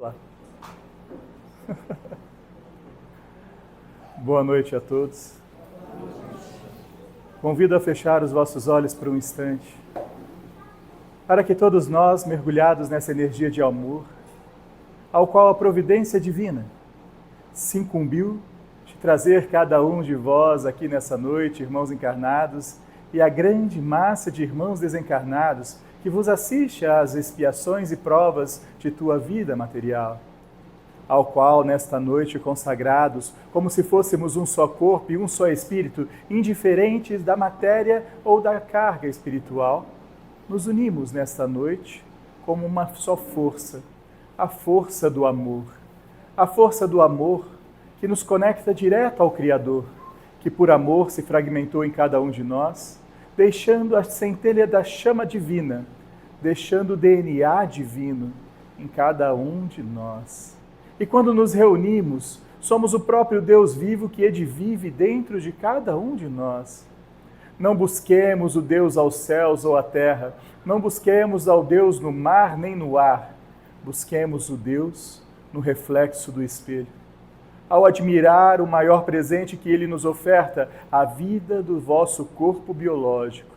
Olá. Boa noite a todos. Convido a fechar os vossos olhos por um instante, para que todos nós, mergulhados nessa energia de amor, ao qual a providência divina se incumbiu de trazer cada um de vós aqui nessa noite, irmãos encarnados, e a grande massa de irmãos desencarnados que vos assiste às expiações e provas de tua vida material, ao qual, nesta noite, consagrados, como se fôssemos um só corpo e um só espírito, indiferentes da matéria ou da carga espiritual, nos unimos nesta noite como uma só força, a força do amor. A força do amor que nos conecta direto ao Criador, que por amor se fragmentou em cada um de nós, deixando a centelha da chama divina, deixando o DNA divino em cada um de nós. E quando nos reunimos, somos o próprio Deus vivo que vive dentro de cada um de nós. Não busquemos o Deus aos céus ou à terra, não busquemos ao Deus no mar nem no ar, busquemos o Deus no reflexo do espelho. Ao admirar o maior presente que Ele nos oferta, a vida do vosso corpo biológico,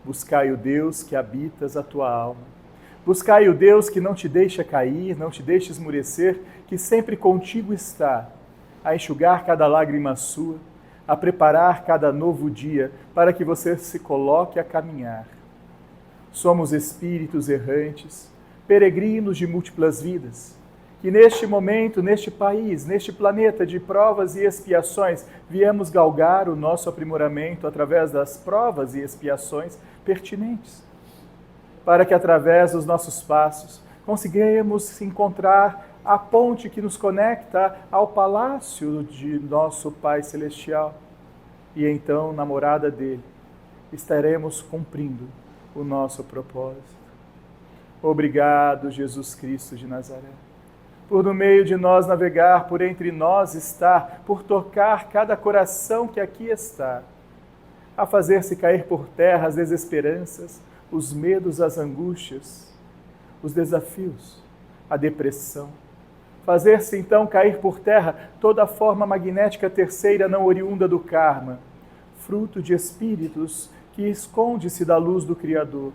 buscai o Deus que habitas a tua alma. Buscai o Deus que não te deixa cair, não te deixa esmurecer, que sempre contigo está, a enxugar cada lágrima sua, a preparar cada novo dia, para que você se coloque a caminhar. Somos espíritos errantes, peregrinos de múltiplas vidas, que neste momento, neste país, neste planeta de provas e expiações, viemos galgar o nosso aprimoramento através das provas e expiações pertinentes, para que através dos nossos passos consigamos encontrar a ponte que nos conecta ao palácio de nosso Pai Celestial. E então, na morada dele, estaremos cumprindo o nosso propósito. Obrigado, Jesus Cristo de Nazaré, por no meio de nós navegar, por entre nós estar, por tocar cada coração que aqui está, a fazer-se cair por terra as desesperanças, os medos, as angústias, os desafios, a depressão. Fazer-se então cair por terra toda a forma magnética terceira não oriunda do karma, fruto de espíritos que esconde-se da luz do Criador.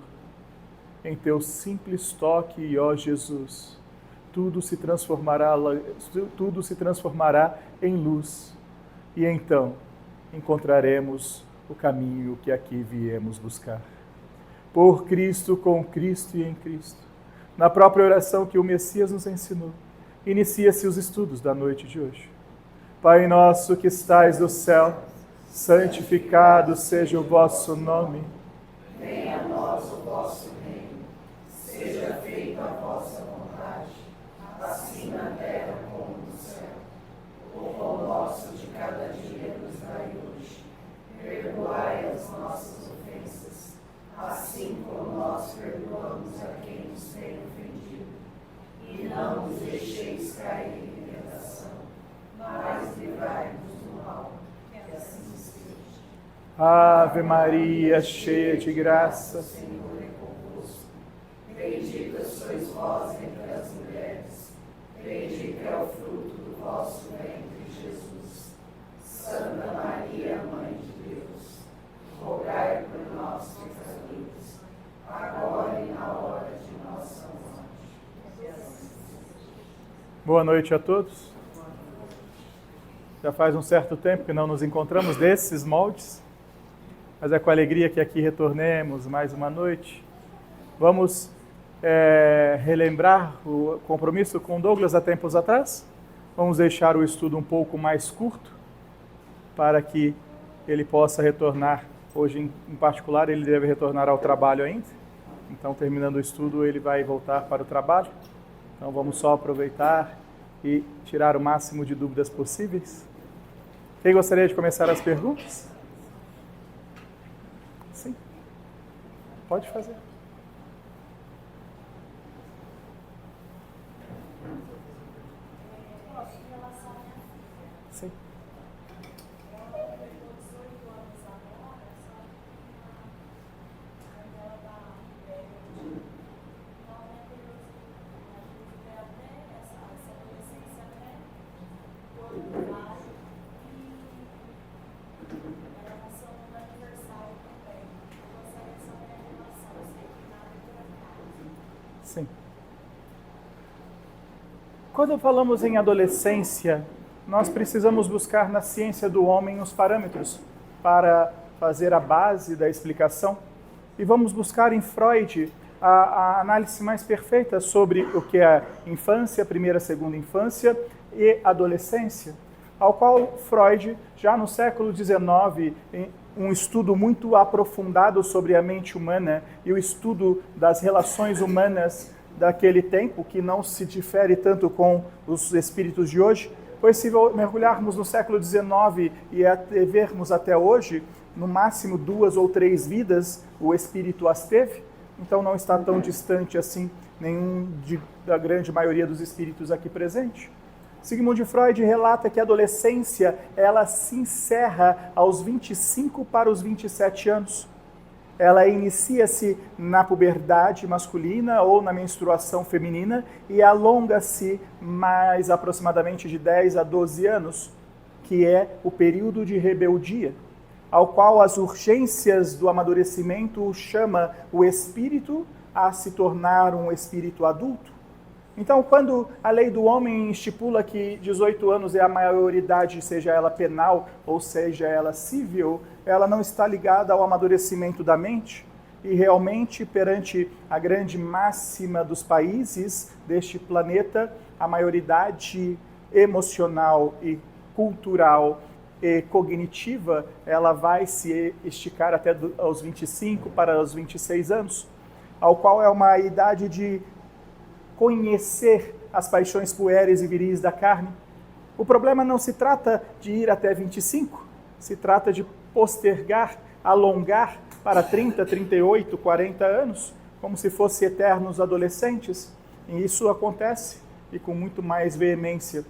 Em teu simples toque, ó Jesus, tudo se transformará em luz, e então encontraremos o caminho que aqui viemos buscar. Por Cristo, com Cristo e em Cristo. Na própria oração que o Messias nos ensinou, inicia-se os estudos da noite de hoje. Pai nosso que estais no céu, santificado seja o vosso nome. Venha a nós o vosso reino, seja feita a vossa vontade, assim na terra como no céu. O pão nosso de cada dia nos dai hoje. Perdoai as nossas ofensas, assim como nós perdoamos a quem nos tem ofendido. E não nos deixeis cair em tentação, mas livrai-nos do mal, que assim seja. Ave Maria, cheia de graça, O Senhor é convosco. Bendita sois vós entre as mulheres, bendito é o fruto do vosso ventre, Jesus. Santa Maria, Mãe de Deus, rogai por nós, pecadores, agora e na hora de nossa morte. boa noite a todos. Já faz um certo tempo que não nos encontramos desses moldes, mas é com alegria que aqui retornemos mais uma noite. Vamos relembrar o compromisso com Douglas há tempos atrás. Vamos deixar o estudo um pouco mais curto, para que ele possa retornar. Hoje, em particular, ele deve retornar ao trabalho ainda. Então, terminando o estudo, ele vai voltar para o trabalho. Então, vamos só aproveitar e tirar o máximo de dúvidas possíveis. Quem gostaria de começar as perguntas? Sim. Pode fazer. Sim. Sim. Quando falamos em adolescência, nós precisamos buscar na ciência do homem os parâmetros para fazer a base da explicação. E vamos buscar em Freud a análise mais perfeita sobre o que é infância, primeira, segunda infância e adolescência, ao qual Freud, já no século XIX, em um estudo muito aprofundado sobre a mente humana e o estudo das relações humanas daquele tempo, que não se difere tanto com os espíritos de hoje, pois se mergulharmos no século XIX e vermos até hoje, no máximo 2 ou 3 vidas o espírito as teve, então não está tão distante assim da grande maioria dos espíritos aqui presentes. Sigmund Freud relata que a adolescência ela se encerra aos 25 para os 27 anos. Ela inicia-se na puberdade masculina ou na menstruação feminina e alonga-se mais aproximadamente de 10 a 12 anos, que é o período de rebeldia, ao qual as urgências do amadurecimento chama o espírito a se tornar um espírito adulto. Então, quando a lei do homem estipula que 18 anos é a maioridade, seja ela penal ou seja ela civil, ela não está ligada ao amadurecimento da mente. E realmente, perante a grande máxima dos países deste planeta, a maioridade emocional e cultural e cognitiva, ela vai se esticar até aos 25 para os 26 anos, ao qual é uma idade de conhecer as paixões puéreis e viris da carne. O problema não se trata de ir até 25, se trata de postergar, alongar para 30, 38, 40 anos, como se fossem eternos adolescentes. E isso acontece, e com muito mais veemência.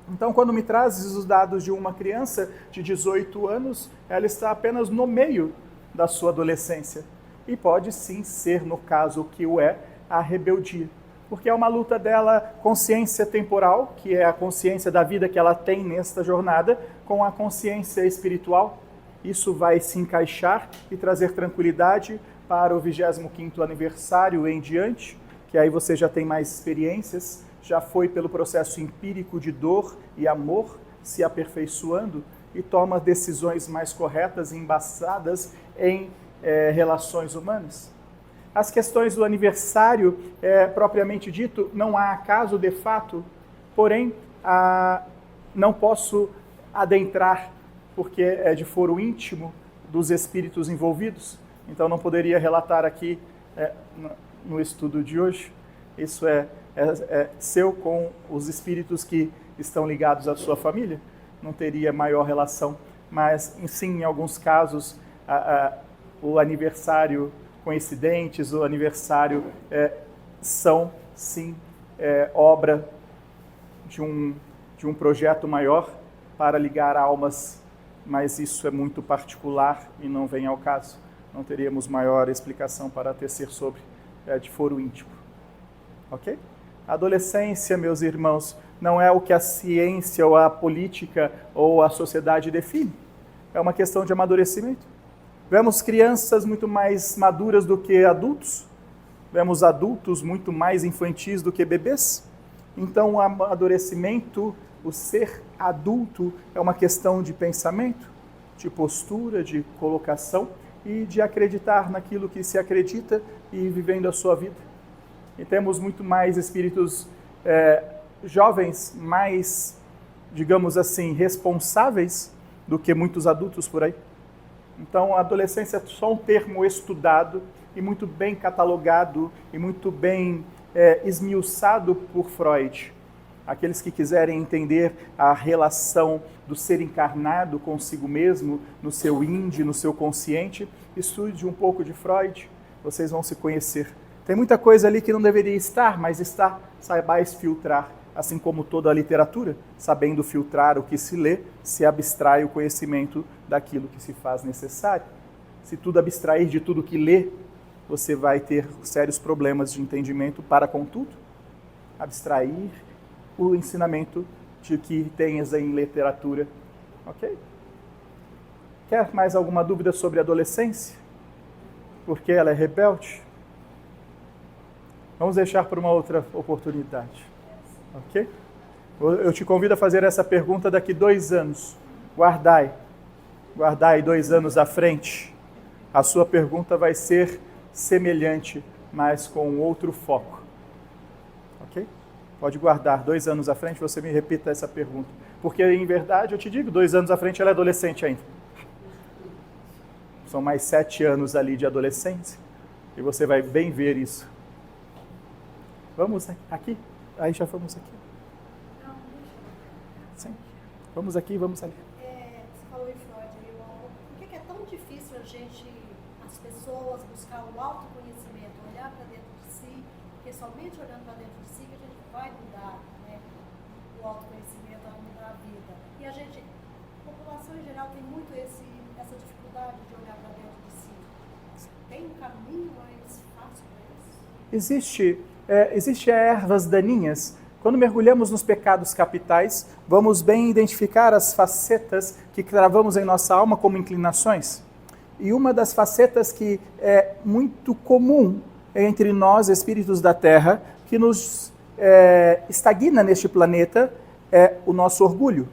Então, quando me trazes os dados de uma criança de 18 anos, ela está apenas no meio da sua adolescência. E pode sim ser, no caso que o é, a rebeldia. Porque é uma luta dela, consciência temporal, que é a consciência da vida que ela tem nesta jornada, com a consciência espiritual. Isso vai se encaixar e trazer tranquilidade para o 25º aniversário em diante, que aí você já tem mais experiências, já foi pelo processo empírico de dor e amor, se aperfeiçoando, e toma decisões mais corretas e embaçadas em relações humanas. As questões do aniversário, propriamente dito, não há acaso de fato, porém, não posso adentrar, porque é de foro íntimo dos espíritos envolvidos, então não poderia relatar aqui no estudo de hoje. Isso é seu com os espíritos que estão ligados à sua família, não teria maior relação, mas sim, em alguns casos, o aniversário, coincidentes, o aniversário são, sim, obra de um projeto maior para ligar almas, mas isso é muito particular e não vem ao caso. Não teríamos maior explicação para tecer sobre, de foro íntimo. Ok? A adolescência, meus irmãos, não é o que a ciência ou a política ou a sociedade define. É uma questão de amadurecimento. Vemos crianças muito mais maduras do que adultos. Vemos adultos muito mais infantis do que bebês. Então, o amadurecimento, o ser adulto, é uma questão de pensamento, de postura, de colocação e de acreditar naquilo que se acredita e vivendo a sua vida. E temos muito mais espíritos jovens, mais, digamos assim, responsáveis do que muitos adultos por aí. Então, a adolescência é só um termo estudado e muito bem catalogado e muito bem esmiuçado por Freud. Aqueles que quiserem entender a relação do ser encarnado consigo mesmo, no seu índio, no seu consciente, estude um pouco de Freud, vocês vão se conhecer. Tem muita coisa ali que não deveria estar, mas está, saibais filtrar. Assim como toda a literatura, sabendo filtrar o que se lê, se abstrai o conhecimento daquilo que se faz necessário. Se tudo abstrair de tudo que lê, você vai ter sérios problemas de entendimento para com tudo. Abstrair o ensinamento de que tenhas em literatura. Ok? Quer mais alguma dúvida sobre a adolescência? Porque ela é rebelde? Vamos deixar para uma outra oportunidade. Ok? Eu te convido a fazer essa pergunta daqui 2 anos. Guardai 2 anos à frente. A sua pergunta vai ser semelhante, mas com outro foco. Ok? Pode guardar 2 anos à frente, você me repita essa pergunta. Porque, em verdade, eu te digo, 2 anos à frente ela é adolescente ainda. São mais 7 anos ali de adolescência. E você vai bem ver isso. Vamos aqui? Aí já vamos aqui. Sim. Vamos aqui, vamos ali. Você falou em Freud aí, por que é tão difícil as pessoas buscar o autoconhecimento, olhar para dentro de si, porque somente olhando para dentro de si que a gente vai mudar, né? O autoconhecimento vai mudar a vida. E a população em geral tem muito essa dificuldade de olhar para dentro de si. Tem um caminho mais fácil para isso? Existem ervas daninhas. Quando mergulhamos nos pecados capitais, vamos bem identificar as facetas que travamos em nossa alma como inclinações. E uma das facetas que é muito comum entre nós, espíritos da Terra, que nos estagna neste planeta, é o nosso orgulho.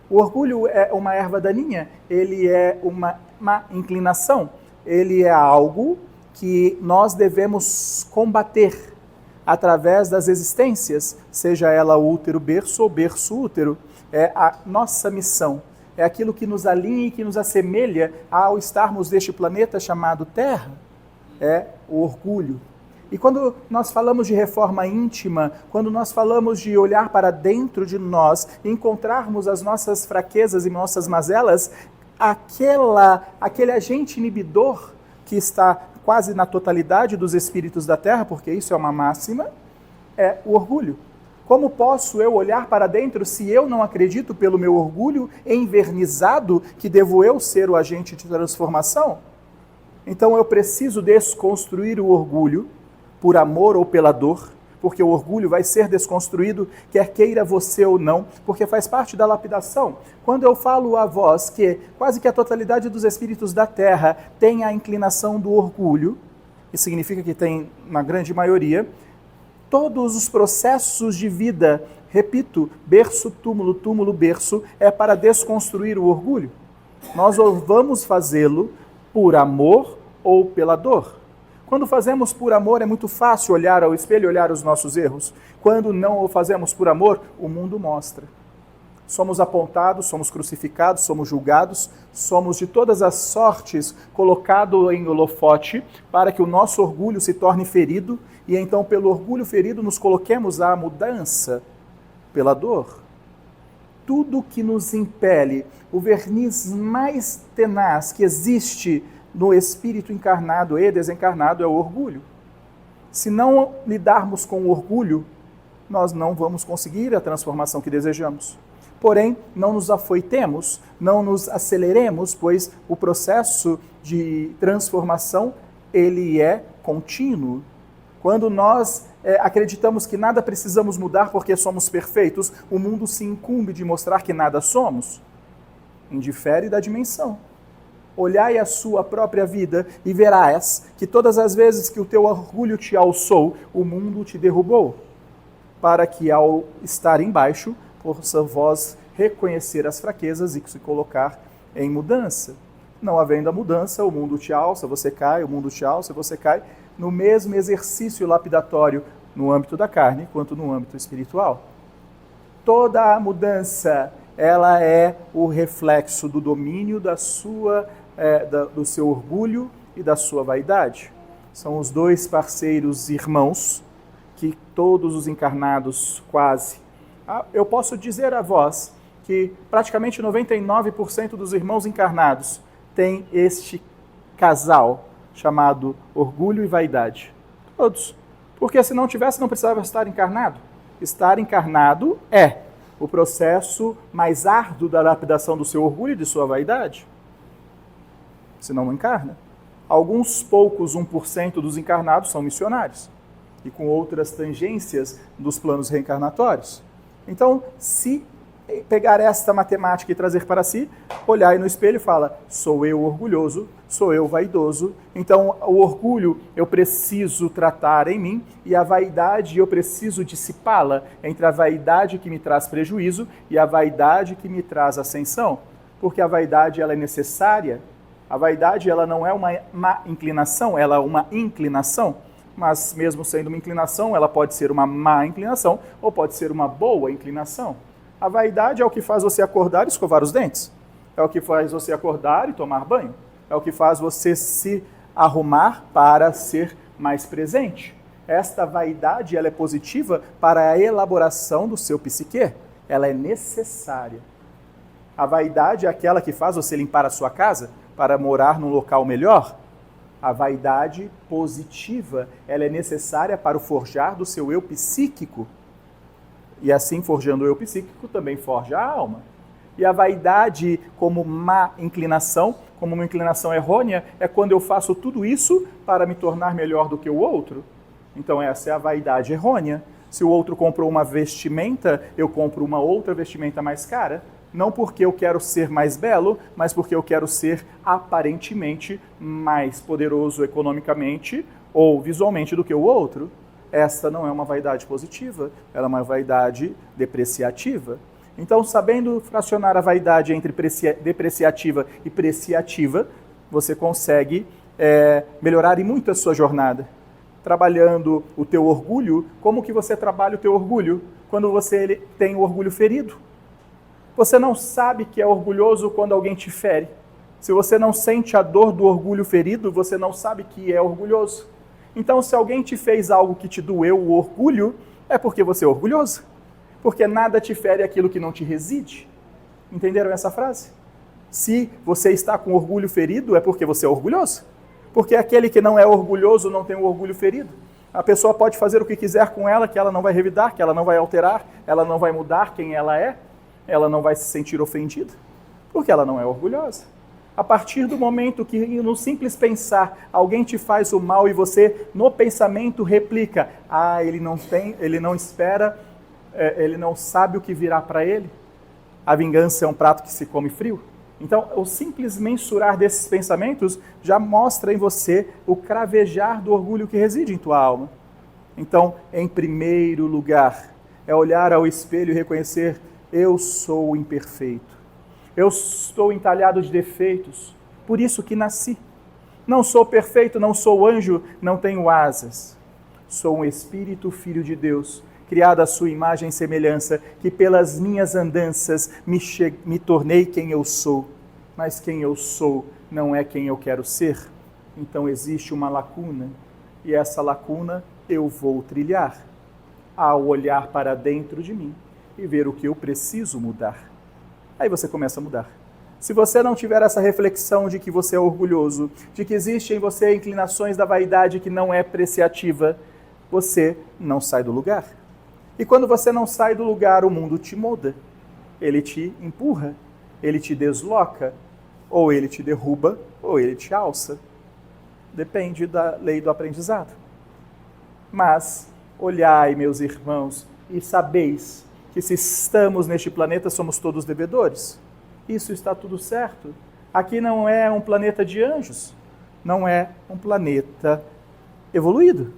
O orgulho é uma erva daninha, ele é uma má inclinação, ele é algo que nós devemos combater através das existências, seja ela útero-berço ou berço-útero. É a nossa missão, é aquilo que nos alinha e que nos assemelha ao estarmos neste planeta chamado Terra, é o orgulho. E quando nós falamos de reforma íntima, quando nós falamos de olhar para dentro de nós, encontrarmos as nossas fraquezas e nossas mazelas, aquele agente inibidor que está quase na totalidade dos espíritos da Terra, porque isso é uma máxima, é o orgulho. Como posso eu olhar para dentro se eu não acredito pelo meu orgulho envernizado que devo eu ser o agente de transformação? Então eu preciso desconstruir o orgulho por amor ou pela dor, porque o orgulho vai ser desconstruído, quer queira você ou não, porque faz parte da lapidação. Quando eu falo a vós que quase que a totalidade dos espíritos da Terra tem a inclinação do orgulho, isso significa que tem uma grande maioria, todos os processos de vida, repito, berço, túmulo, túmulo, berço, é para desconstruir o orgulho. Nós vamos fazê-lo por amor ou pela dor. Quando fazemos por amor, é muito fácil olhar ao espelho e olhar os nossos erros. Quando não o fazemos por amor, o mundo mostra. Somos apontados, somos crucificados, somos julgados, somos de todas as sortes colocados em holofote para que o nosso orgulho se torne ferido e então, pelo orgulho ferido, nos coloquemos à mudança pela dor. Tudo que nos impele, o verniz mais tenaz que existe no espírito encarnado e desencarnado é o orgulho. Se não lidarmos com o orgulho, nós não vamos conseguir a transformação que desejamos. Porém, não nos afoitemos, não nos aceleremos, pois o processo de transformação, ele é contínuo. Quando nós acreditamos que nada precisamos mudar porque somos perfeitos, o mundo se incumbe de mostrar que nada somos. Indifere da dimensão. Olhai a sua própria vida e verás que todas as vezes que o teu orgulho te alçou, o mundo te derrubou, para que ao estar embaixo, possa vós reconhecer as fraquezas e se colocar em mudança. Não havendo a mudança, o mundo te alça, você cai, o mundo te alça, você cai, no mesmo exercício lapidatório no âmbito da carne quanto no âmbito espiritual. Toda a mudança, ela é o reflexo do domínio do seu orgulho e da sua vaidade. São os dois parceiros irmãos que todos os encarnados quase... Eu posso dizer a vós que praticamente 99% dos irmãos encarnados têm este casal chamado orgulho e vaidade. Todos. Porque se não tivesse, não precisava estar encarnado. Estar encarnado é o processo mais árduo da lapidação do seu orgulho e de sua vaidade. Senão não encarna. Alguns poucos, 1% dos encarnados são missionários e com outras tangências dos planos reencarnatórios. Então, se pegar esta matemática e trazer para si, olhar aí no espelho e falar, sou eu orgulhoso, sou eu vaidoso, então o orgulho eu preciso tratar em mim e a vaidade eu preciso dissipá-la entre a vaidade que me traz prejuízo e a vaidade que me traz ascensão, porque a vaidade ela é necessária, a vaidade ela não é uma má inclinação, ela é uma inclinação, mas mesmo sendo uma inclinação, ela pode ser uma má inclinação ou pode ser uma boa inclinação. A vaidade é o que faz você acordar e escovar os dentes. É o que faz você acordar e tomar banho. É o que faz você se arrumar para ser mais presente. Esta vaidade ela é positiva para a elaboração do seu psique. Ela é necessária. A vaidade é aquela que faz você limpar a sua casa para morar num local melhor. A vaidade positiva ela é necessária para o forjar do seu eu psíquico. E assim, forjando o eu psíquico, também forja a alma. E a vaidade, como má inclinação, como uma inclinação errônea, é quando eu faço tudo isso para me tornar melhor do que o outro. Então essa é a vaidade errônea. Se o outro comprou uma vestimenta, eu compro uma outra vestimenta mais cara. Não porque eu quero ser mais belo, mas porque eu quero ser aparentemente mais poderoso economicamente ou visualmente do que o outro. Esta não é uma vaidade positiva, ela é uma vaidade depreciativa. Então, sabendo fracionar a vaidade entre depreciativa e preciativa, você consegue melhorar em muito a sua jornada. Trabalhando o teu orgulho, como que você trabalha o teu orgulho? Quando você tem o orgulho ferido. Você não sabe que é orgulhoso quando alguém te fere. Se você não sente a dor do orgulho ferido, você não sabe que é orgulhoso. Então, se alguém te fez algo que te doeu o orgulho, é porque você é orgulhoso. Porque nada te fere aquilo que não te reside. Entenderam essa frase? Se você está com orgulho ferido, é porque você é orgulhoso. Porque aquele que não é orgulhoso não tem o orgulho ferido. A pessoa pode fazer o que quiser com ela, que ela não vai revidar, que ela não vai alterar, ela não vai mudar quem ela não vai se sentir ofendida, porque ela não é orgulhosa. A partir do momento que, no simples pensar, alguém te faz o mal e você, no pensamento, replica, ele não espera, ele não sabe o que virá para ele. A vingança é um prato que se come frio. Então, o simples mensurar desses pensamentos já mostra em você o cravejar do orgulho que reside em tua alma. Então, em primeiro lugar, é olhar ao espelho e reconhecer, eu sou imperfeito. Eu estou entalhado de defeitos, por isso que nasci. Não sou perfeito, não sou anjo, não tenho asas. Sou um espírito filho de Deus, criado à sua imagem e semelhança, que pelas minhas andanças me tornei quem eu sou. Mas quem eu sou não é quem eu quero ser. Então existe uma lacuna, e essa lacuna eu vou trilhar, ao olhar para dentro de mim e ver o que eu preciso mudar. Aí você começa a mudar. Se você não tiver essa reflexão de que você é orgulhoso, de que existe em você inclinações da vaidade que não é preciativa, você não sai do lugar. E quando você não sai do lugar, o mundo te muda. Ele te empurra, ele te desloca, ou ele te derruba, ou ele te alça. Depende da lei do aprendizado. Mas, olhai, meus irmãos, e sabeis que se estamos neste planeta, somos todos devedores. Isso está tudo certo. Aqui não é um planeta de anjos, não é um planeta evoluído.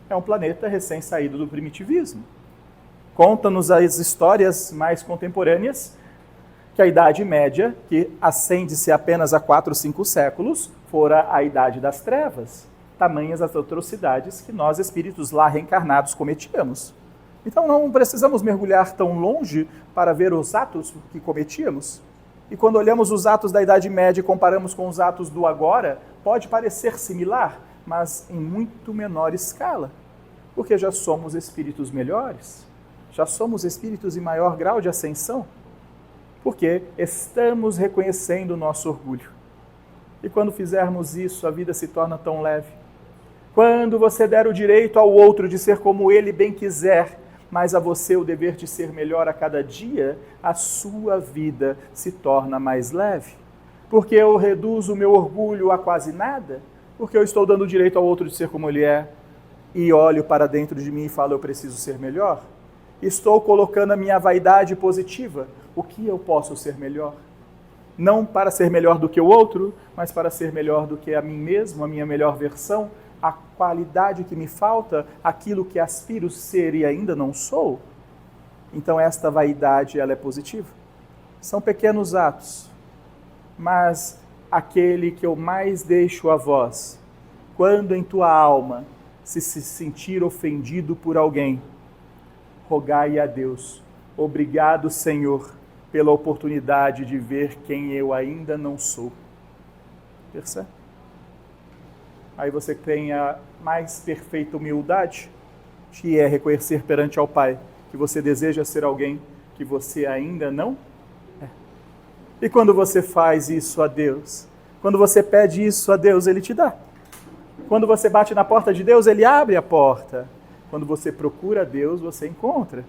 É um planeta recém-saído do primitivismo. Conta-nos as histórias mais contemporâneas que a Idade Média, que ascende-se apenas a 4, 5 séculos, fora a Idade das Trevas. Tamanhas as atrocidades que nós, espíritos lá reencarnados, cometíamos. Então não precisamos mergulhar tão longe para ver os atos que cometíamos. E quando olhamos os atos da Idade Média e comparamos com os atos do agora, pode parecer similar, mas em muito menor escala. Porque já somos espíritos melhores, já somos espíritos em maior grau de ascensão. Porque estamos reconhecendo o nosso orgulho. E quando fizermos isso, a vida se torna tão leve. Quando você der o direito ao outro de ser como ele bem quiser, mas a você o dever de ser melhor a cada dia, a sua vida se torna mais leve. Porque eu reduzo o meu orgulho a quase nada, porque eu estou dando o direito ao outro de ser como ele é, e olho para dentro de mim e falo, eu preciso ser melhor. Estou colocando a minha vaidade positiva, o que eu posso ser melhor. Não para ser melhor do que o outro, mas para ser melhor do que a mim mesmo, a minha melhor versão, a qualidade que me falta, aquilo que aspiro ser e ainda não sou. Então esta vaidade, ela é positiva. São pequenos atos, mas aquele que eu mais deixo a vós, quando em tua alma se sentir ofendido por alguém, rogai a Deus, obrigado, Senhor, pela oportunidade de ver quem eu ainda não sou. Percebe? Aí você tem a mais perfeita humildade, que é reconhecer perante ao Pai que você deseja ser alguém que você ainda não é. E quando você faz isso a Deus, quando você pede isso a Deus, Ele te dá. Quando você bate na porta de Deus, Ele abre a porta. Quando você procura a Deus, você encontra.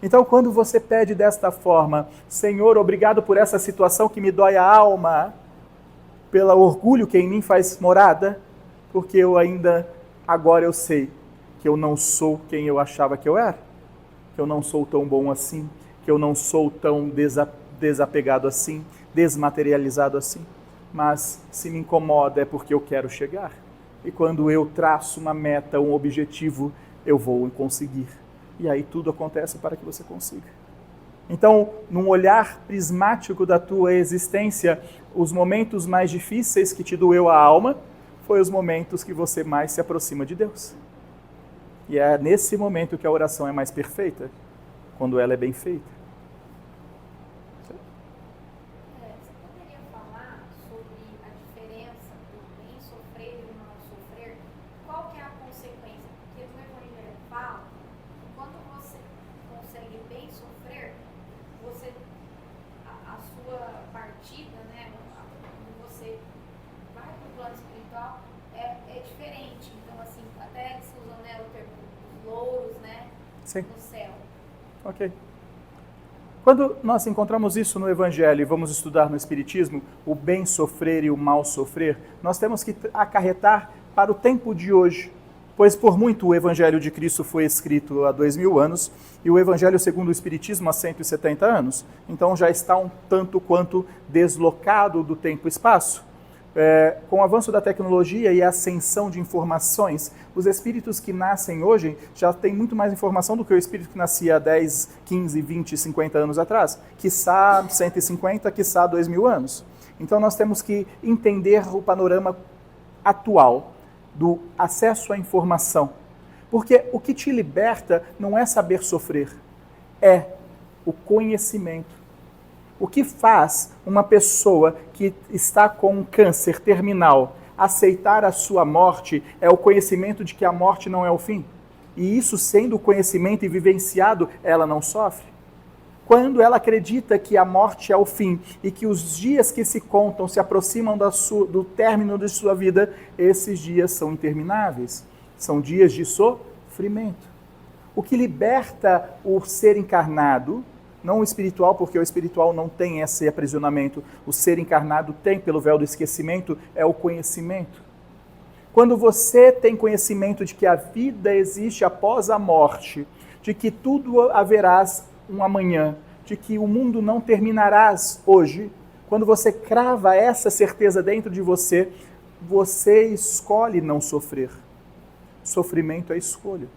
Então, quando você pede desta forma, Senhor, obrigado por essa situação que me dói a alma, pelo orgulho que em mim faz morada, porque agora eu sei que eu não sou quem eu achava que eu era, que eu não sou tão bom assim, que eu não sou tão desapegado assim, desmaterializado assim, mas se me incomoda é porque eu quero chegar. E quando eu traço uma meta, um objetivo, eu vou conseguir. E aí tudo acontece para que você consiga. Então, num olhar prismático da tua existência, os momentos mais difíceis que te doeu a alma, foi os momentos que você mais se aproxima de Deus. E é nesse momento que a oração é mais perfeita, quando ela é bem feita. Você poderia falar sobre a diferença do bem sofrer e do mal sofrer? Qual que é a consequência? Porque no Evangelho fala que quando você consegue bem sofrer, a sua partida, né, quando você vai para o plano espiritual, é diferente. Então, assim, até se usa, né, o termo dos louros, né, Sim. no céu. Ok. Quando nós encontramos isso no Evangelho e vamos estudar no Espiritismo, o bem sofrer e o mal sofrer, nós temos que acarretar para o tempo de hoje, pois por muito o Evangelho de Cristo foi escrito há 2000 anos e o Evangelho segundo o Espiritismo há 170 anos. Então já está um tanto quanto deslocado do tempo e espaço. Com o avanço da tecnologia e a ascensão de informações, os espíritos que nascem hoje já têm muito mais informação do que o espírito que nascia há 10, 15, 20, 50 anos atrás, quiçá 150, quiçá 2000 anos. Então nós temos que entender o panorama atual do acesso à informação, porque o que te liberta não é saber sofrer, é o conhecimento. O que faz uma pessoa que está com um câncer terminal aceitar a sua morte é o conhecimento de que a morte não é o fim. E isso, sendo o conhecimento e vivenciado, ela não sofre. Quando ela acredita que a morte é o fim e que os dias que se contam se aproximam do término de sua vida, esses dias são intermináveis. São dias de sofrimento. O que liberta o ser encarnado, não o espiritual, porque o espiritual não tem esse aprisionamento. O ser encarnado tem, pelo véu do esquecimento, é o conhecimento. Quando você tem conhecimento de que a vida existe após a morte, de que tudo haverás um amanhã, de que o mundo não terminarás hoje, quando você crava essa certeza dentro de você, você escolhe não sofrer. Sofrimento é escolha.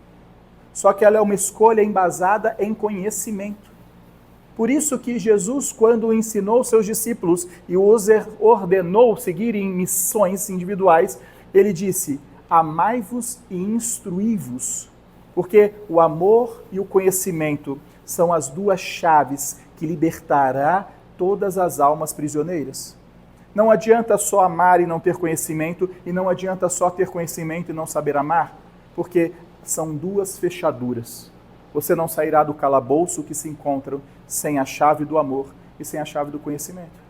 Só que ela é uma escolha embasada em conhecimento. Por isso que Jesus, quando ensinou seus discípulos e os ordenou seguirem missões individuais, ele disse: amai-vos e instruí-vos, porque o amor e o conhecimento são as duas chaves que libertará todas as almas prisioneiras. Não adianta só amar e não ter conhecimento, e não adianta só ter conhecimento e não saber amar, porque são duas fechaduras. Você não sairá do calabouço que se encontram sem a chave do amor e sem a chave do conhecimento.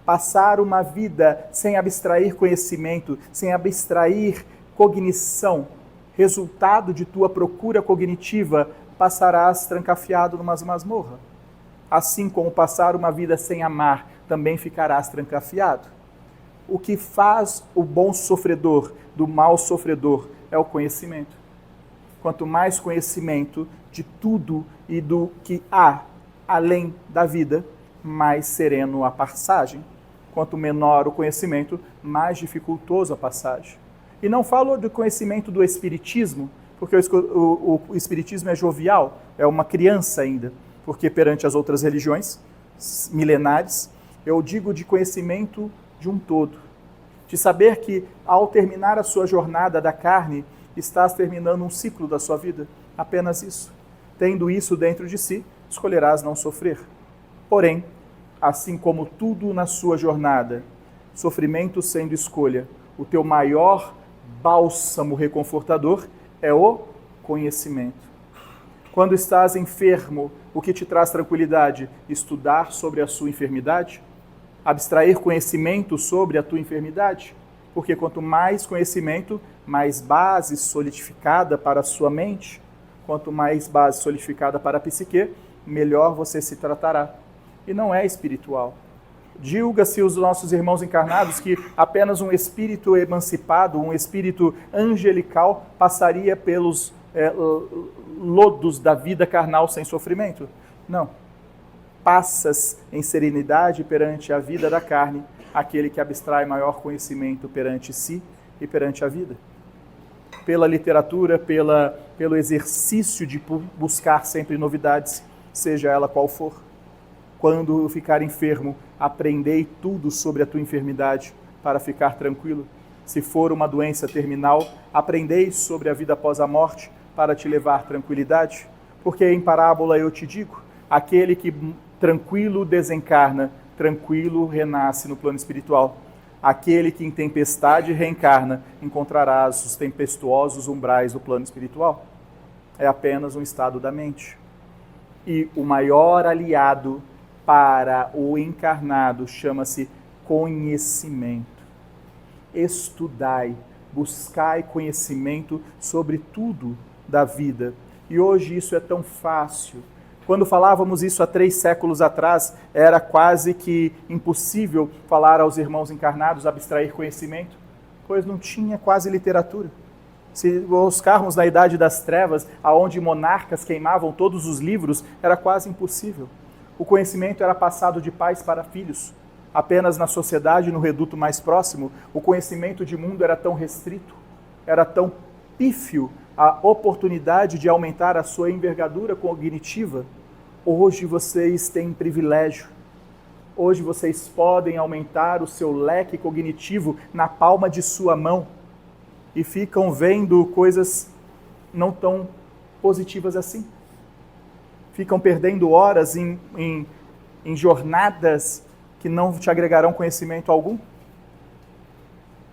Passar uma vida sem abstrair conhecimento, sem abstrair cognição, resultado de tua procura cognitiva, passarás trancafiado numa masmorra. Assim como passar uma vida sem amar, também ficarás trancafiado. O que faz o bom sofredor do mal sofredor é o conhecimento. Quanto mais conhecimento de tudo e do que há, além da vida, mais sereno a passagem. Quanto menor o conhecimento, mais dificultoso a passagem. E não falo do conhecimento do espiritismo, porque o espiritismo é jovial, é uma criança ainda, porque perante as outras religiões milenares, eu digo de conhecimento de um todo, de saber que ao terminar a sua jornada da carne, estás terminando um ciclo da sua vida, apenas isso. Tendo isso dentro de si, escolherás não sofrer. Porém, assim como tudo na sua jornada, sofrimento sendo escolha, o teu maior bálsamo reconfortador é o conhecimento. Quando estás enfermo, o que te traz tranquilidade? Estudar sobre a sua enfermidade? Abstrair conhecimento sobre a tua enfermidade? Porque quanto mais conhecimento, mais base solidificada para a sua mente. Quanto mais base solidificada para a psique, melhor você se tratará. E não é espiritual. Diga-se os nossos irmãos encarnados que apenas um espírito emancipado, um espírito angelical, passaria pelos lodos da vida carnal sem sofrimento. Não. Passas em serenidade perante a vida da carne, aquele que abstrai maior conhecimento perante si e perante a vida. Pela literatura, pelo exercício de buscar sempre novidades, seja ela qual for. Quando ficar enfermo, aprendei tudo sobre a tua enfermidade para ficar tranquilo. Se for uma doença terminal, aprendei sobre a vida após a morte para te levar tranquilidade. Porque em parábola eu te digo, aquele que tranquilo desencarna, tranquilo renasce no plano espiritual. Aquele que em tempestade reencarna, encontrarás os tempestuosos umbrais do plano espiritual. É apenas um estado da mente. E o maior aliado para o encarnado chama-se conhecimento. Estudai, buscai conhecimento sobre tudo da vida. E hoje isso é tão fácil. Quando falávamos isso há 3 séculos atrás, era quase que impossível falar aos irmãos encarnados, abstrair conhecimento, pois não tinha quase literatura. Se buscarmos na Idade das Trevas, aonde monarcas queimavam todos os livros, era quase impossível. O conhecimento era passado de pais para filhos. Apenas na sociedade, no reduto mais próximo, o conhecimento de mundo era tão restrito, era tão pífio a oportunidade de aumentar a sua envergadura cognitiva. Hoje vocês têm privilégio. Hoje vocês podem aumentar o seu leque cognitivo na palma de sua mão e ficam vendo coisas não tão positivas assim. Ficam perdendo horas em jornadas que não te agregarão conhecimento algum.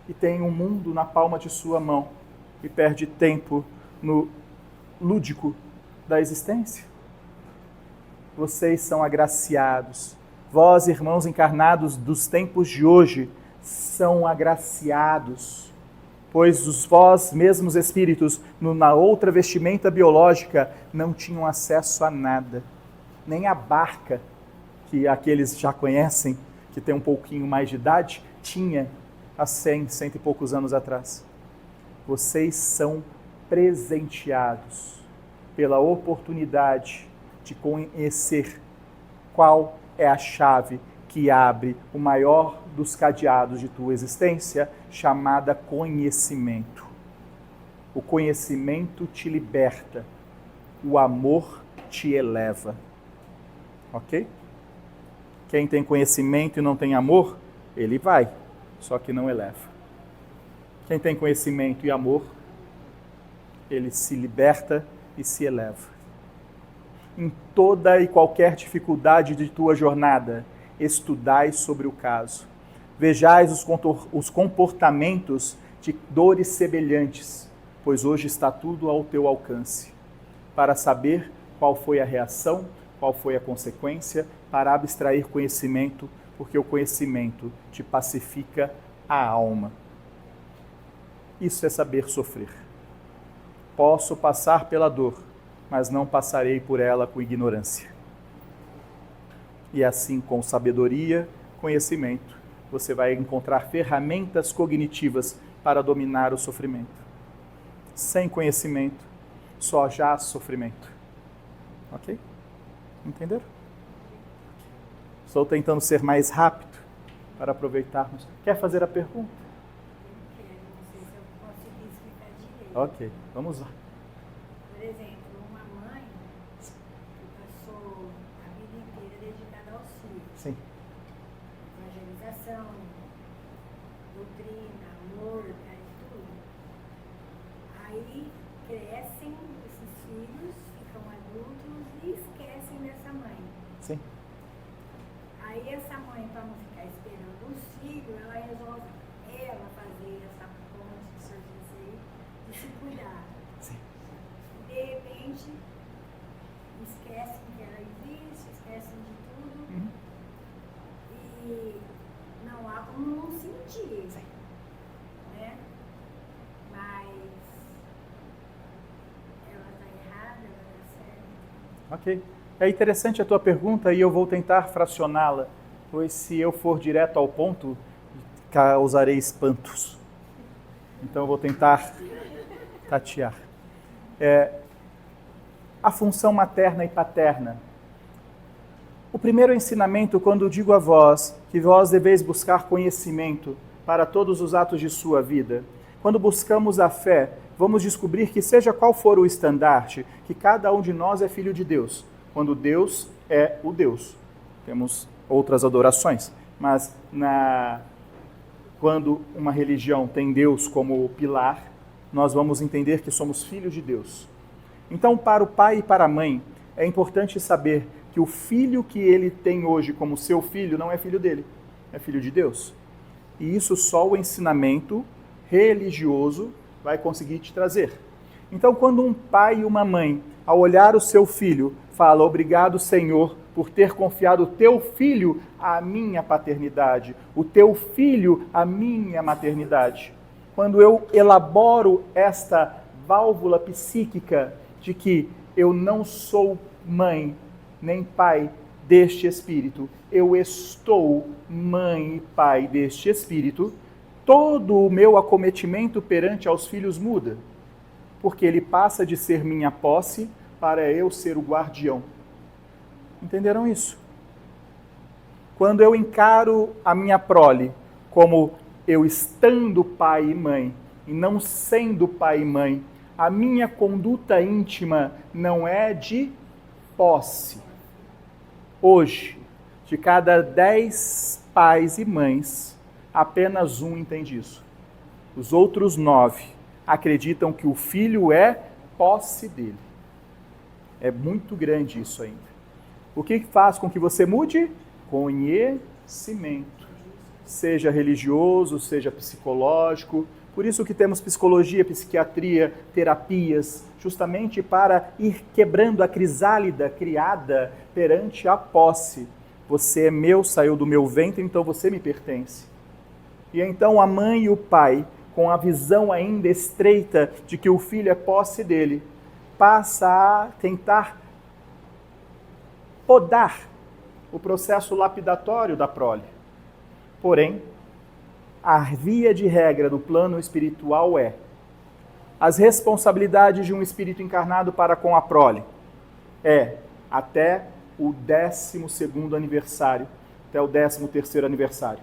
E tem um mundo na palma de sua mão e perde tempo no lúdico da existência. Vocês são agraciados. Vós, irmãos encarnados dos tempos de hoje, são agraciados. Pois os vós mesmos espíritos, na outra vestimenta biológica, não tinham acesso a nada. Nem a barca, que aqueles já conhecem, que tem um pouquinho mais de idade, tinha há 100 e poucos anos atrás. Vocês são presenteados pela oportunidade de conhecer qual é a chave que abre o maior dos cadeados de tua existência, chamada conhecimento. O conhecimento te liberta, o amor te eleva. Ok? Quem tem conhecimento e não tem amor, ele vai, só que não eleva. Quem tem conhecimento e amor, ele se liberta e se eleva. Em toda e qualquer dificuldade de tua jornada, estudai sobre o caso. Vejais os comportamentos de dores semelhantes, pois hoje está tudo ao teu alcance, para saber qual foi a reação, qual foi a consequência, para abstrair conhecimento, porque o conhecimento te pacifica a alma. Isso é saber sofrer. Posso passar pela dor, mas não passarei por ela com ignorância. E assim, com sabedoria, conhecimento, você vai encontrar ferramentas cognitivas para dominar o sofrimento. Sem conhecimento, só já sofrimento. Ok? Entenderam? Estou tentando ser mais rápido para aproveitarmos. Quer fazer a pergunta? Não sei se eu consegui explicar direito. Ok, vamos lá. Por exemplo, uma mãe que passou a vida inteira dedicada aos filhos. Sim. Evangelização, doutrina, amor, e tudo. Aí crescem esses filhos, ficam adultos e esquecem dessa mãe. Sim. Aí essa mãe, para não ficar esperando os filhos, ela resolve fazer essa ponte que o senhor disse aí, de se cuidar. Sim. De repente, esquecem que ela existe, esquecem de tudo. E não há como não sentir. Né? Mas ela está errada, ela está certa. Ok. É interessante a tua pergunta e eu vou tentar fracioná-la, pois se eu for direto ao ponto, causarei espantos. Então eu vou tentar tatear. A função materna e paterna. O primeiro ensinamento, quando digo a vós, que vós deveis buscar conhecimento para todos os atos de sua vida, quando buscamos a fé, vamos descobrir que seja qual for o estandarte, que cada um de nós é filho de Deus, quando Deus é o Deus. Temos outras adorações, mas quando uma religião tem Deus como pilar, nós vamos entender que somos filhos de Deus. Então, para o pai e para a mãe, é importante saber que o filho que ele tem hoje como seu filho não é filho dele, é filho de Deus. E isso só o ensinamento religioso vai conseguir te trazer. Então, quando um pai e uma mãe, ao olhar o seu filho, fala: obrigado, Senhor, por ter confiado o teu filho à minha paternidade, o teu filho à minha maternidade. Quando eu elaboro esta válvula psíquica de que eu não sou mãe nem pai deste espírito, eu estou mãe e pai deste espírito, todo o meu acometimento perante aos filhos muda, porque ele passa de ser minha posse para eu ser o guardião. Entenderam isso? Quando eu encaro a minha prole como eu estando pai e mãe e não sendo pai e mãe, a minha conduta íntima não é de posse. Hoje, de cada 10 pais e mães, apenas um entende isso. Os outros 9 acreditam que o filho é posse dele. É muito grande isso ainda. O que faz com que você mude? Conhecimento. Seja religioso, seja psicológico. Por isso que temos psicologia, psiquiatria, terapias, justamente para ir quebrando a crisálida criada perante a posse. Você é meu, saiu do meu ventre, então você me pertence. E então a mãe e o pai, com a visão ainda estreita de que o filho é posse dele, passa a tentar podar o processo lapidatório da prole. Porém, a via de regra no plano espiritual é as responsabilidades de um espírito encarnado para com a prole. Até o 12º aniversário, até o 13º aniversário.